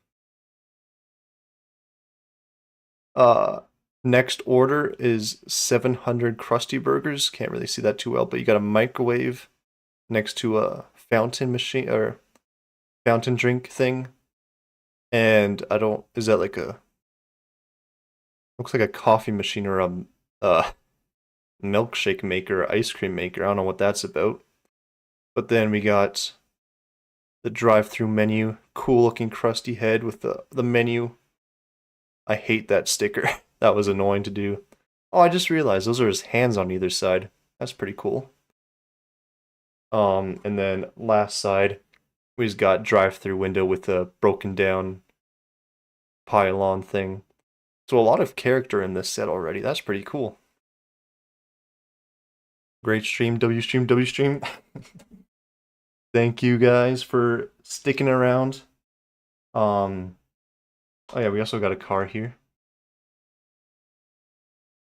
S1: next order is 700 Krusty burgers. Can't really see that too well, but you got a microwave, next to a fountain machine or fountain drink thing. And I don't, is that like a, looks like a coffee machine or a milkshake maker, or ice cream maker. I don't know what that's about. But then we got the drive-through menu, cool looking Krusty head with the menu. I hate that sticker. That was annoying to do. Oh, I just realized those are his hands on either side. That's pretty cool. And then last side, we just got drive-through window with a broken down pylon thing. So a lot of character in this set already. That's pretty cool. Great stream, W stream, W stream. Thank you guys for sticking around. Oh yeah, we also got a car here.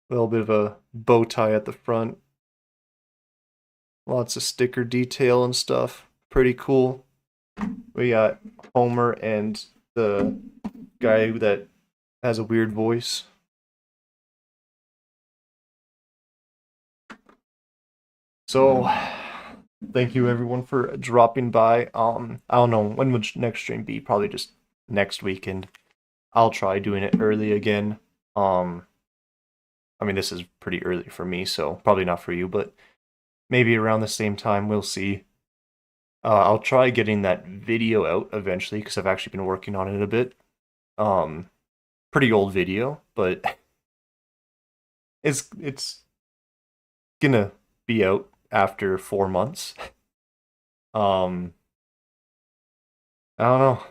S1: A little bit of a bow tie at the front. Lots of sticker detail and stuff. Pretty cool. We got Homer and the guy that has a weird voice. So, thank you everyone for dropping by. I don't know when would next stream be? Probably just next weekend. I'll try doing it early again. I mean this is pretty early for me, so probably not for you, but maybe around the same time. We'll see. I'll try getting that video out eventually because I've actually been working on it a bit. Um, Pretty old video, but it's gonna be out after 4 months. Um, I don't know.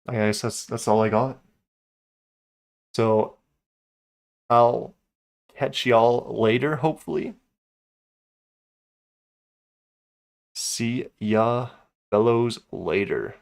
S1: I guess that's all I got. So I'll catch y'all later, hopefully. See ya fellows later.